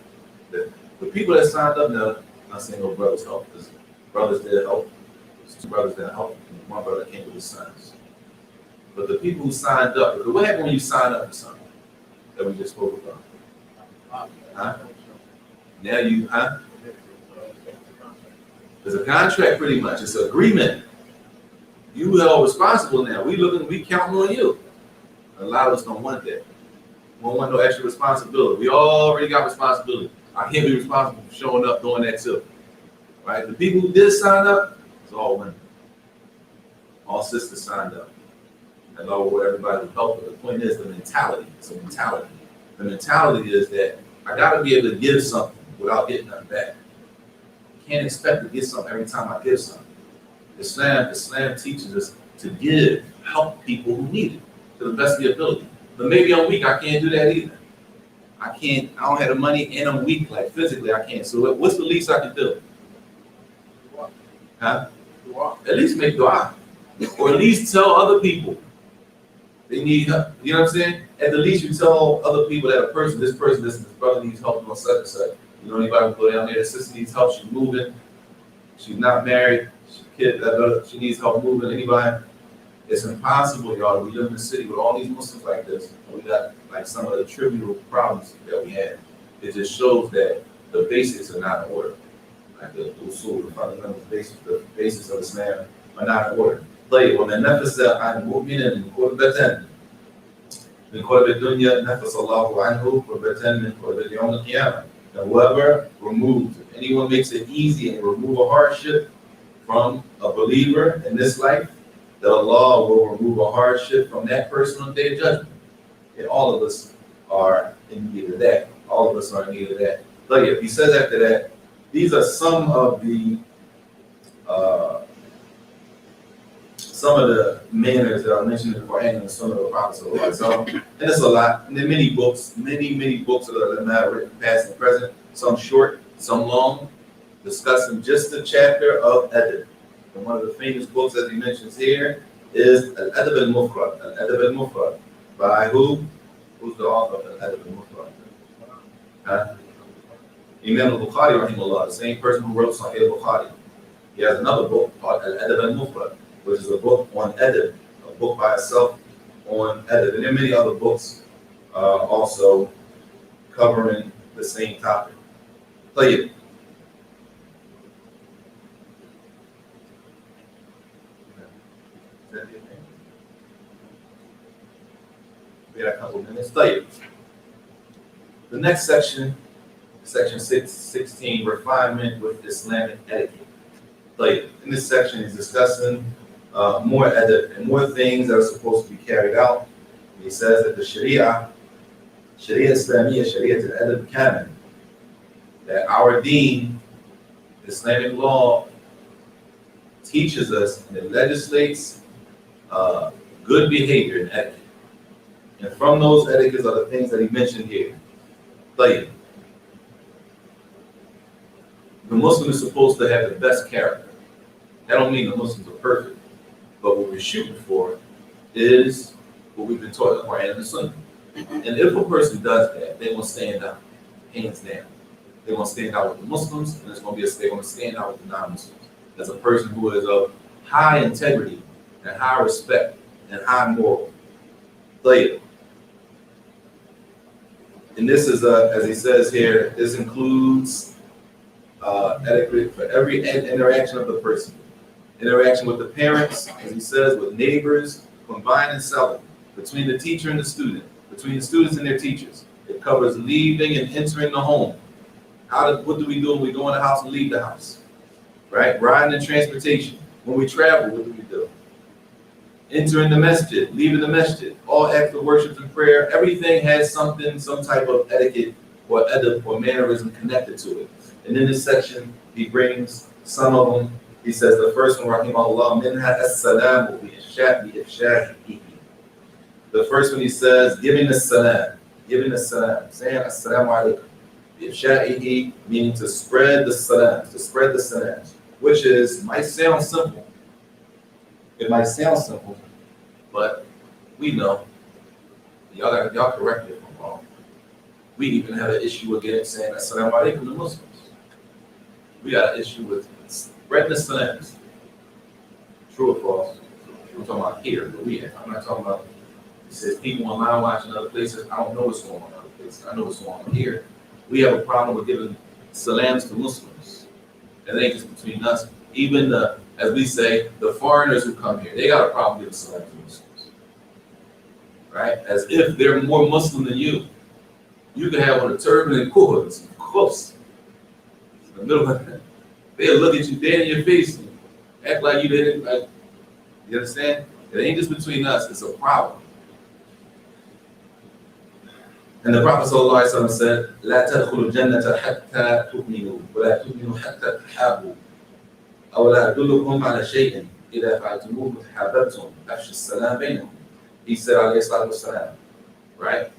The people that signed up now, I'm not saying no brothers help, because brothers did help. There's 2 brothers that helped. One brother came with his sons. But the people who signed up, because what happened when you sign up for something that we just spoke about? Huh? Now you, huh? It's a contract pretty much. It's an agreement. You held responsible now. We counting on you. A lot of us don't want that. We don't want no extra responsibility. We already got responsibility. I can't be responsible for showing up doing that too. Right? The people who did sign up, it's all women. All sisters signed up. And Lord, what everybody would help. The point is the mentality. It's a mentality. The mentality is that I gotta be able to give something without getting nothing back. I can't expect to get something every time I give something. Islam teaches us to give, help people who need it to the best of your ability. But maybe I'm weak, I can't do that either. I don't have the money and I'm weak, like physically I can't. So what's the least I can do? Huh? At least make dua. Or at least tell other people they need help. You know what I'm saying? At the least you tell other people that this brother needs help on such and such. You know, anybody can go down there, the sister needs help, she's moving, she's not married, she needs help moving, anybody. It's impossible, y'all. We live in a city with all these Muslims like this, and we got like some of the trivial problems that we have. It just shows that the basics are not in order. Like the usul, the fundamental basics, the basis of Islam are not in order. طيب ومن نفس عن مؤمن كربة من كرب الدنيا نفس الله عنه كربة من كرب يوم القيامة. Whoever removes, if anyone makes it easy and remove a hardship from a believer in this life, that Allah will remove a hardship from that person on the day of judgment. And all of us are in need of that. All of us are in need of that. But yeah, he says after that, these are some of the manners that are mentioned in the Quran and the Sunnah of the Prophet. And it's a lot. And there are many books of the ulama written past and present, some short, some long, discussing just the chapter of adab. And one of the famous books that he mentions here is Al-Adab al-Mufrad. Al-Adab al-Mufrad. By who? Who's the author of Al-Adab al-Mufrad? Huh? Imam al-Bukhari, rahimahullah, the same person who wrote Sahih al-Bukhari. He has another book called Al-Adab al-Mufrad, which is a book on adab, a book by itself on adab. And there are many other books also covering the same topic. طيب. We got a couple minutes. طيب. The next section, section 16, refinement with Islamic etiquette. طيب. In this section, he's discussing more adab and more things that are supposed to be carried out. He says that the Sharia Islamiyya, Sharia al-Adab Kamil, that our deen, Islamic law, teaches us and it legislates good behavior and etiquette. And from those etiquettes are the things that he mentioned here. Like, the Muslim is supposed to have the best character. That don't mean the Muslims are perfect. But what we're shooting for is what we've been taught in the Quran and the Sunnah. And if a person does that, they will stand out, hands down. They're going to stand out with the Muslims, and they're going to stand out with the non-Muslims. As a person who is of high integrity and high respect and high moral. Later. And this is, as he says here, this includes etiquette for every interaction of the person. Interaction with the parents, as he says, with neighbors, combined and selling, between the teacher and the student, between the students and their teachers. It covers leaving and entering the home. What do we do when we go in the house and leave the house? Right? Riding and transportation. When we travel, what do we do? Entering the masjid, leaving the masjid, all acts of worship and prayer, everything has some type of etiquette or adab or mannerism connected to it. And in this section, he brings some of them. He says the first one, rahimahullah, minha as-salamu bi-ifsha'ihi. The first one he says, giving the salam, saying assalamu alaikum. Bi-ifsha'ihi, meaning to spread the salam, which might sound simple. It might sound simple, but we know, y'all correct me if I'm wrong. We even have an issue with saying assalamu alaikum to Muslims. We got an issue with spreading the salams. True or false? We're talking about here, but I'm not talking about, he says people online watching other places. I don't know what's going on in other places. I know what's going on here. We have a problem with giving salams to Muslims And it ain't just between us. Even as we say, the foreigners who come here, they got a problem giving salam to Muslims. Right? As if they're more Muslim than you. You can have on a turban and cords, close. In the middle of that. They'll look at you dead in your face and act like you didn't. Like, you understand? It ain't just between us, it's a problem. And the Prophet ﷺ said, لا تدخلوا الجنة حتى تؤمنوا ولا تؤمنوا حتى تحابوا أو لا أدلكم على شيء إذا فعلتموه تحاببتم أفشوا السلام بينهم. He said, عليه الصلاة والسلام, right?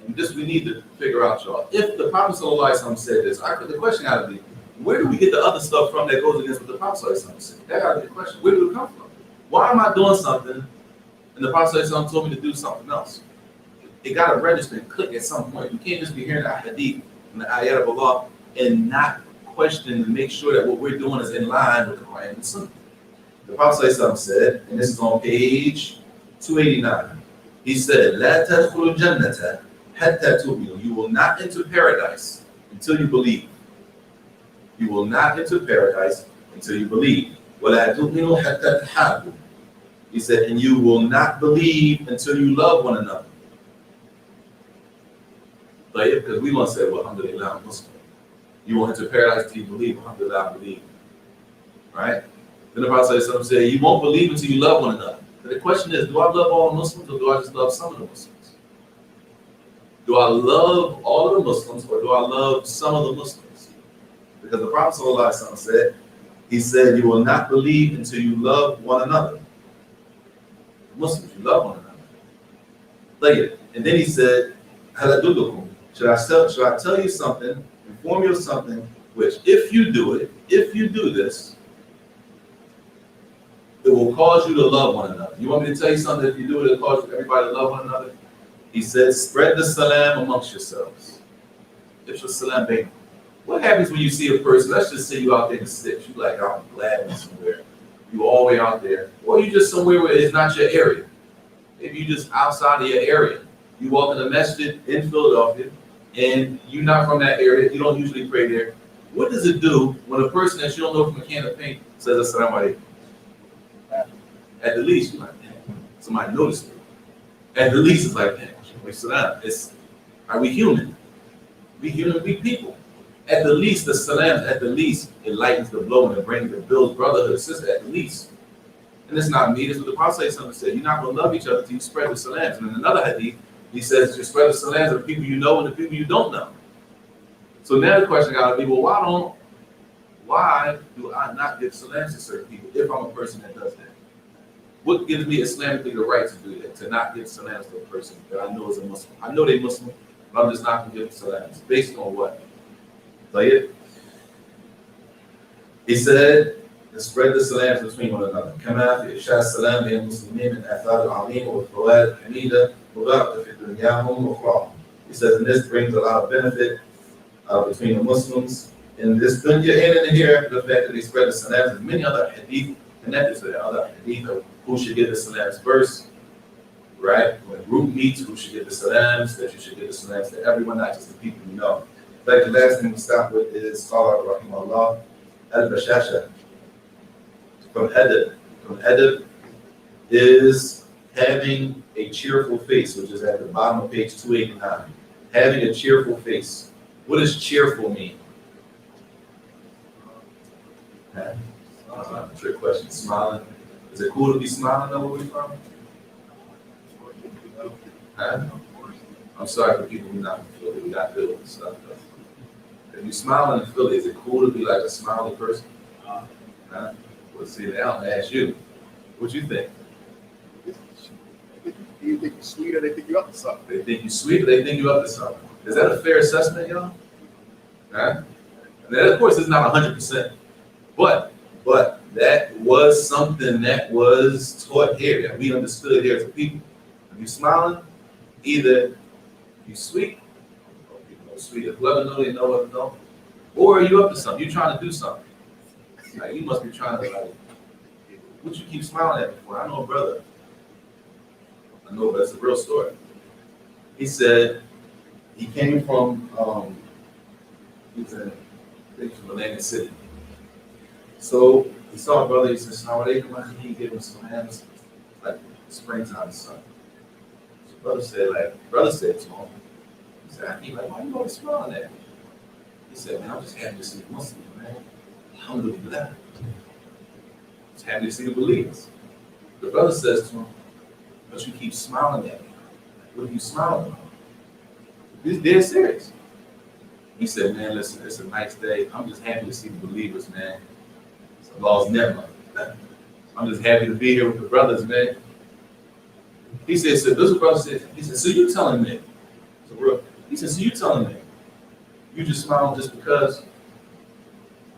And this we need to figure out, y'all. If the Prophet ﷺ said this, the question got to be, where do we get the other stuff from that goes against what the Prophet ﷺ said? That got to be the question. Where do it come from? Why am I doing something and the Prophet ﷺ told me to do something else? It got to register and click at some point. You can't just be hearing the hadith and the ayat of Allah and not question and make sure that what we're doing is in line with the Quran and Sunnah. The Prophet ﷺ said, and this is on page 289, he said, لا تدخلوا الجنة حتى تؤمنوا. You will not enter paradise until you believe. You will not enter paradise until you believe. ولا تؤمنوا حتى تحابوا. He said, and you will not believe until you love one another. Because we want to say, well, alhamdulillah, I'm Muslim. You won't enter paradise until you believe, alhamdulillah, I believe. Right? Then the Prophet said, you won't believe until you love one another. But the question is, do I love all the Muslims or do I just love some of the Muslims? Do I love all of the Muslims or do I love some of the Muslims? Because the Prophet ﷺ said, he said, you will not believe until you love one another. Muslims, you love one another. Like it. And then he said, should I tell you something, inform you of something, which if you do it, if you do this, it will cause you to love one another. You want me to tell you something, if you do it, it'll cause everybody to love one another? He said, spread the salam amongst yourselves. Ifshu salam bainahum. What happens when you see a person, let's just say you out there in the sticks, you like, I'm glad somewhere. You all the way out there. Or you just somewhere where it's not your area. Maybe you just outside of your area. You walk in the masjid in Philadelphia, and you're not from that area, you don't usually pray there. What does it do when a person that you don't know from a can of paint says assalamu alaikum? At the least, you're like, damn, somebody noticed me. At the least, it's like, damn, are we human? We human, we people. At the least, the salams, at the least, it lightens the blow and it brings the builds brotherhood and sister, at the least. And it's not me, it's what the Prophet said. You're not going to love each other until you spread the salams. And in another hadith, he says you spread the salams of the people you know and the people you don't know. So now the question got to be, well, why do I not give salams to certain people if I'm a person that does that? What gives me Islamically the right to do that, to not give salams to a person that I know is a Muslim? I know they're Muslim, but I'm just not going to give them salams. Based on what? Saajid? He said, to spread the salams between one another. كما في إفشاء السلام بين المسلمين من آثار العظيمة والفوائد الحميدة وبركة في دنياهم وأخراهم. He says, and this brings a lot of benefit between the Muslims in this dunya and in the hereafter. The fact that they spread the salams, and many other hadith connected to that, other hadith of who should give the salams first, right? When a group meets, who should give the salams, that you should give the salams to everyone, not just the people you know. In fact, the last thing we stop with is Salah rahimahullah al-bashasha. From adab. From adab is having a cheerful face, which is at the bottom of page 289. Having a cheerful face. What does cheerful mean? Trick question. Smiling. Is it cool to be smiling though where we from? I'm sorry for people who not in Philly, who got Philly and stuff. If you smiling in Philly, is it cool to be like a smiley person? Well, see, now I ask you, what you think? You think you're sweet or they think you're up to something? They think you sweet or they think you up to something? Is that a fair assessment, y'all? And that, of course, is not 100%, but that was something that was taught here, that we understood here as a people. If you're smiling, either you're sweet, or people know sweet, if whoever know, they know what know, or you up to something, you're trying to do something. Like, you must be trying to, like, what you keep smiling at me for? I know a brother. I know, but it's a real story. He said he came from, he was in, I think from Atlantic City. So he saw a brother, he said, "Salaam alaikum," he gave him some hands, like springtime sun. So brother said to him, he said, "He like, why you always smiling at me?" He said, "Man, I'm just happy to see the Muslims, man. Alhamdulillah. Just happy to see the believers." The brother says to him, "But you keep smiling at me. What are you smiling at?" He's dead serious. He said, "Man, listen, it's a nice day. I'm just happy to see the believers, man. It's Allah's never. I'm just happy to be here with the brothers, man." He said, "So this brother said, he said, so you telling me?" So bro, he said, "So you telling me you just smile just because?"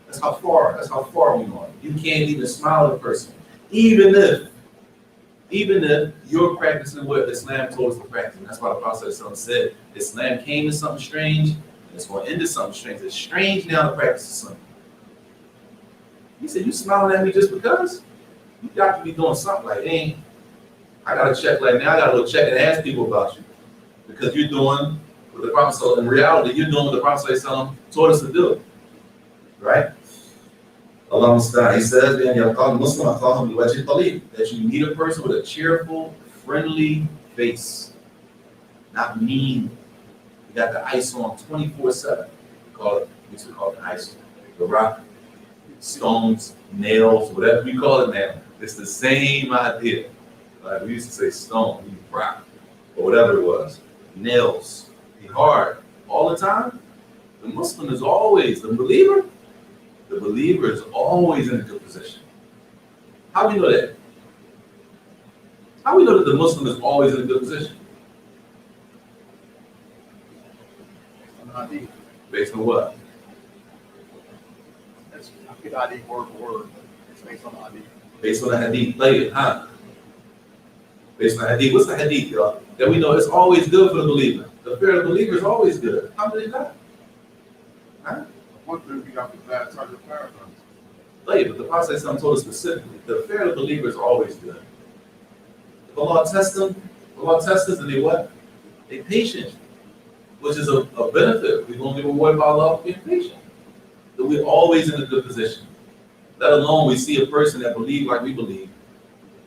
That's how far we going. You can't even smile at a person, even if you're practicing what Islam told us to practice. And that's why the Prophet said, Islam came to something strange, and it's going to end to something strange. It's strange now to practice something. He said, "You smiling at me just because? You got to be doing something like, hey, I got to check right now. I got to go check and ask people about you. Because you're doing what the Prophet said. In reality, you're doing what the Prophet told us to do. Right? Allah Musta'an. He says, that you meet a person with a cheerful, friendly face. Not mean. You got the ice on 24/7. We used to call it the ice. The rock, stones, nails, whatever we call it now. It's the same idea. Like we used to say stone, rock, or whatever it was. Nails. Be hard all the time. The Muslim is always, the believer is always in a good position. How do we know that? How do we know that the Muslim is always in a good position? Based on what? I get ID word for word. It's based on the ID. Based on the hadith. Play it, huh? Based on the hadith. What's the hadith, y'all? That we know it's always good for the believer. The fear of the believer is always good. How many not? Huh? One thing we got the bad type of paradigm. Play it, but the Prophet told us specifically, the fear of the believer is always good. If Allah tests them, and they what? They patient, which is a benefit. We're going to be rewarded by Allah for being patient. So we're always in a good position. Let alone we see a person that believes like we believe,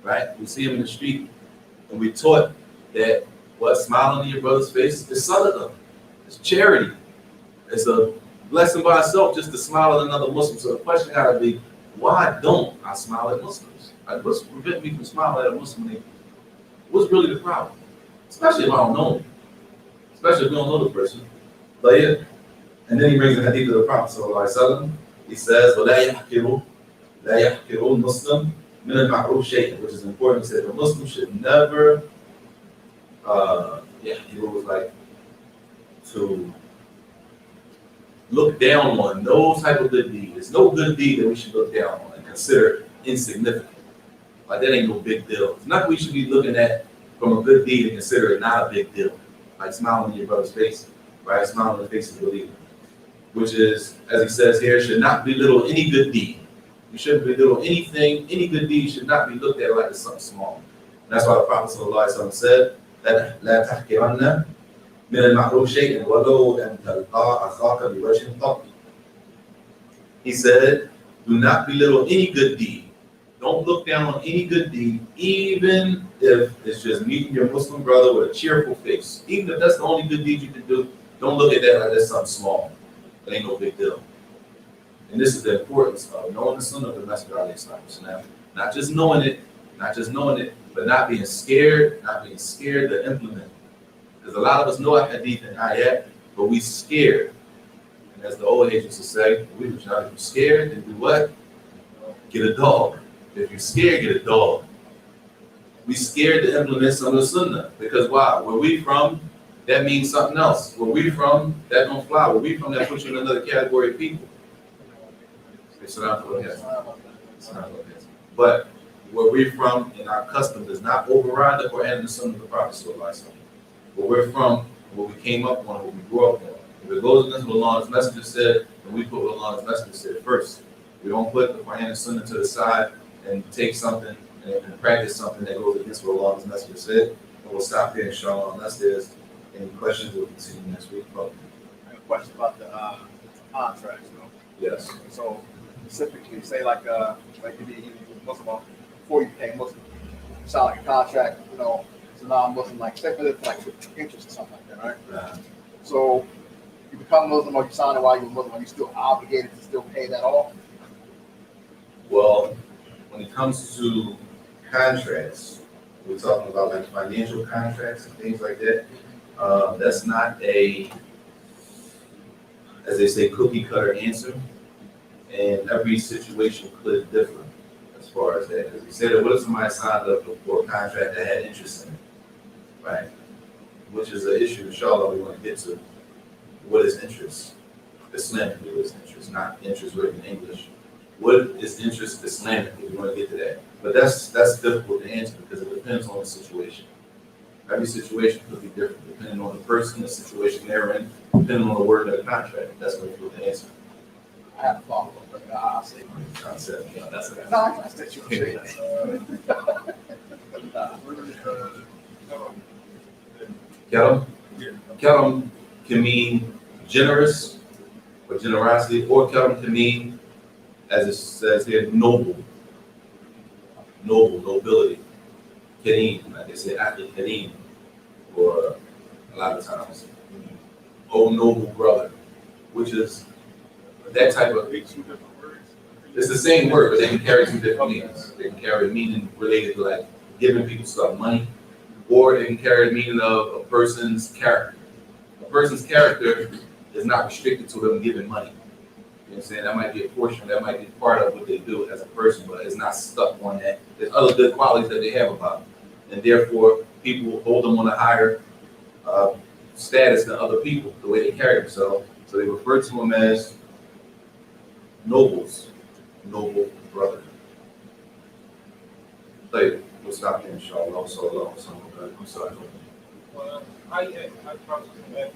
right? We see him in the street, and we taught that what smiling in your brother's face is sadaqah, it's charity, it's a blessing by itself just to smile at another Muslim. So the question got to be, why don't I smile at Muslims? Like, what's preventing me from smiling at a Muslim? What's really the problem? Especially if I don't know him, especially if we don't know the person. But yeah. And then he brings the hadith of the Prophet sallallahu alaihi wasallam. He says, لا يحقر المسلم من المعروف شيئا, which is important. He said the Muslim should never, was like to look down on no type of good deed. There's no good deed that we should look down on and consider insignificant. Like that ain't no big deal. It's not what we should be looking at from a good deed and consider it not a big deal. Like smiling in your brother's face, right? Smiling in the face of the believer. Which is, as he says here, should not belittle any good deed. You shouldn't belittle anything, any good deed should not be looked at like it's something small. And that's why the Prophet ﷺ said, لا تحقرن من المعروف شيئا ولو أن تلقى أخاك بوجه طلق. He said, do not belittle any good deed. Don't look down on any good deed, even if it's just meeting your Muslim brother with a cheerful face. Even if that's the only good deed you can do, don't look at that like that's something small. It ain't no big deal. And this is the importance of knowing the Sunnah of the Messenger of Islam. Not just knowing it, but not being scared to implement. Because a lot of us know a hadith and ayat, but we scared. And as the old age used to say, if you're scared, then do what? Get a dog. If you're scared, get a dog. We scared to implement some of the Sunnah. Because why? Where we from, that means something else. Where we from, that don't fly. Where we from, that puts you in another category of people. But where we're from and our custom does not override the Quran and the Sunnah of the Prophet. Where we're from, what we came up on, what we grew up on. If it goes against what Allah's Messenger said, then we put what Allah's Messenger said first. We don't put the Quran and Sunnah to the side and take something and practice something that goes against what Allah's Messenger said. And we'll stop here, inshallah, unless there's any questions. We'll continue next week. I have a question about the contracts, though. Yes. So specifically, say like you be Muslim before you became Muslim, you sign like a contract, it's a non-Muslim, like say for like interest or something like that, right? So you become Muslim or you sign it while you're Muslim, are you still obligated to still pay that off? Well, when it comes to contracts, we're talking about like financial contracts and things like that. That's not a, as they say, cookie cutter answer. And every situation could differ as far as that. Because you said that what if somebody signed up for a contract that had interest in it, right? Which is an issue, inshallah, we want to get to. What is interest? Islamically, what is interest? Not interest written in English. What is interest Islamically? We want to get to that. But that's difficult to answer because it depends on the situation. Every situation could be different depending on the person, the situation they're in, depending on the word of the contract. That's what we the answer. I have a follow-up, but I'll say Concept. Yeah, that's it. no, I said you were saying Kellam? Kellam can mean generous or generosity, or Kellam can mean, as it says here, noble. Noble, nobility. Kareem, like they say, Athlete Kareem, or a lot of times, oh noble brother, which is that type of, it's the same word, but they can carry two different meanings. They can carry a meaning related to like giving people stuff money, or they can carry the meaning of a person's character. A person's character is not restricted to them giving money. You know what I'm saying? That might be a portion, that might be part of what they do as a person, but it's not stuck on that. There's other good qualities that they have about them. And therefore, people hold them on a higher status than other people, the way they carry themselves. So they refer to them as nobles, noble brother. Later, we'll stop here, inshallah. So I'm sorry. Well, I probably have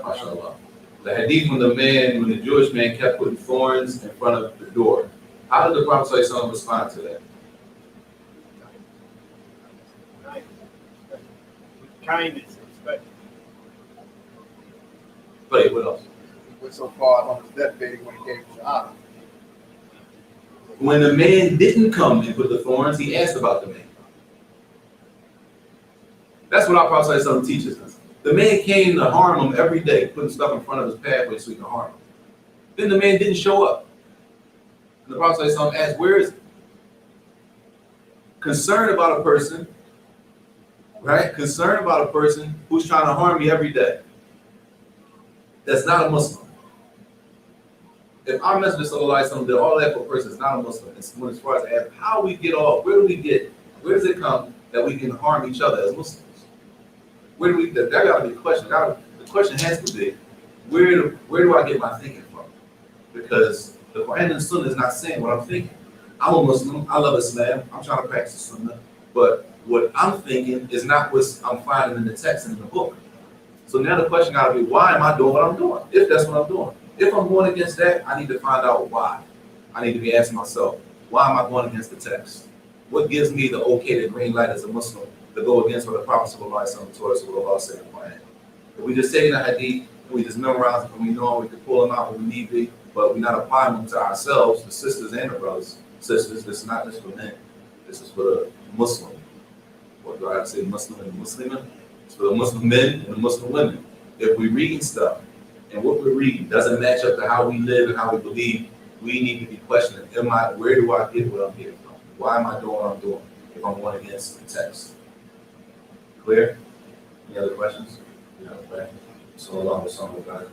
MashaAllah. The hadith when the Jewish man kept putting thorns in front of the door. How did the Prophet ﷺ respond to that? with kindness and respect. Play, what else? he went so far on his deathbed when he gave him honor. When the man didn't come and put the thorns, he asked about the man. That's what our Prophet ﷺ teaches us. The man came to harm him every day, putting stuff in front of his pathway so he can harm him. Then the man didn't show up. And the Prophet ﷺ asked, where is he? Concerned about a person, right? Concerned about a person who's trying to harm me every day. That's not a Muslim. If our Messenger sallallahu alaihi wasallam did all that for a person that's not a Muslim, it's when as far as ask, how we get off, where does it come that we can harm each other as Muslims? Where do we, that gotta be the question. The question has to be, where do I get my thinking from? Because the Quran and the Sunnah is not saying what I'm thinking. I'm a Muslim, I love Islam, I'm trying to practice Sunnah, but what I'm thinking is not what I'm finding in the text and in the book. So now the question gotta be, why am I doing what I'm doing? If that's what I'm doing. If I'm going against that, I need to find out why. I need to be asking myself, why am I going against the text? What gives me the okay, the green light as a Muslim to go against what the Prophet sallallahu alaihi wasallam taught us, what Allah said in the Quran? If we just take the hadith, we just memorize it, and we know we can pull them out when we need be, but we're not applying them to ourselves, the sisters and the brothers. Sisters, this is not just for men. This is for the Muslim. What do I say, Muslim and Muslimah? It's for the Muslim men and the Muslim women. If we're reading stuff and what we're reading doesn't match up to how we live and how we believe, we need to be questioning, where do I get what I'm getting from? Why am I doing what I'm doing if I'm going against the text? Clear? Any other questions? So along with some of the guys,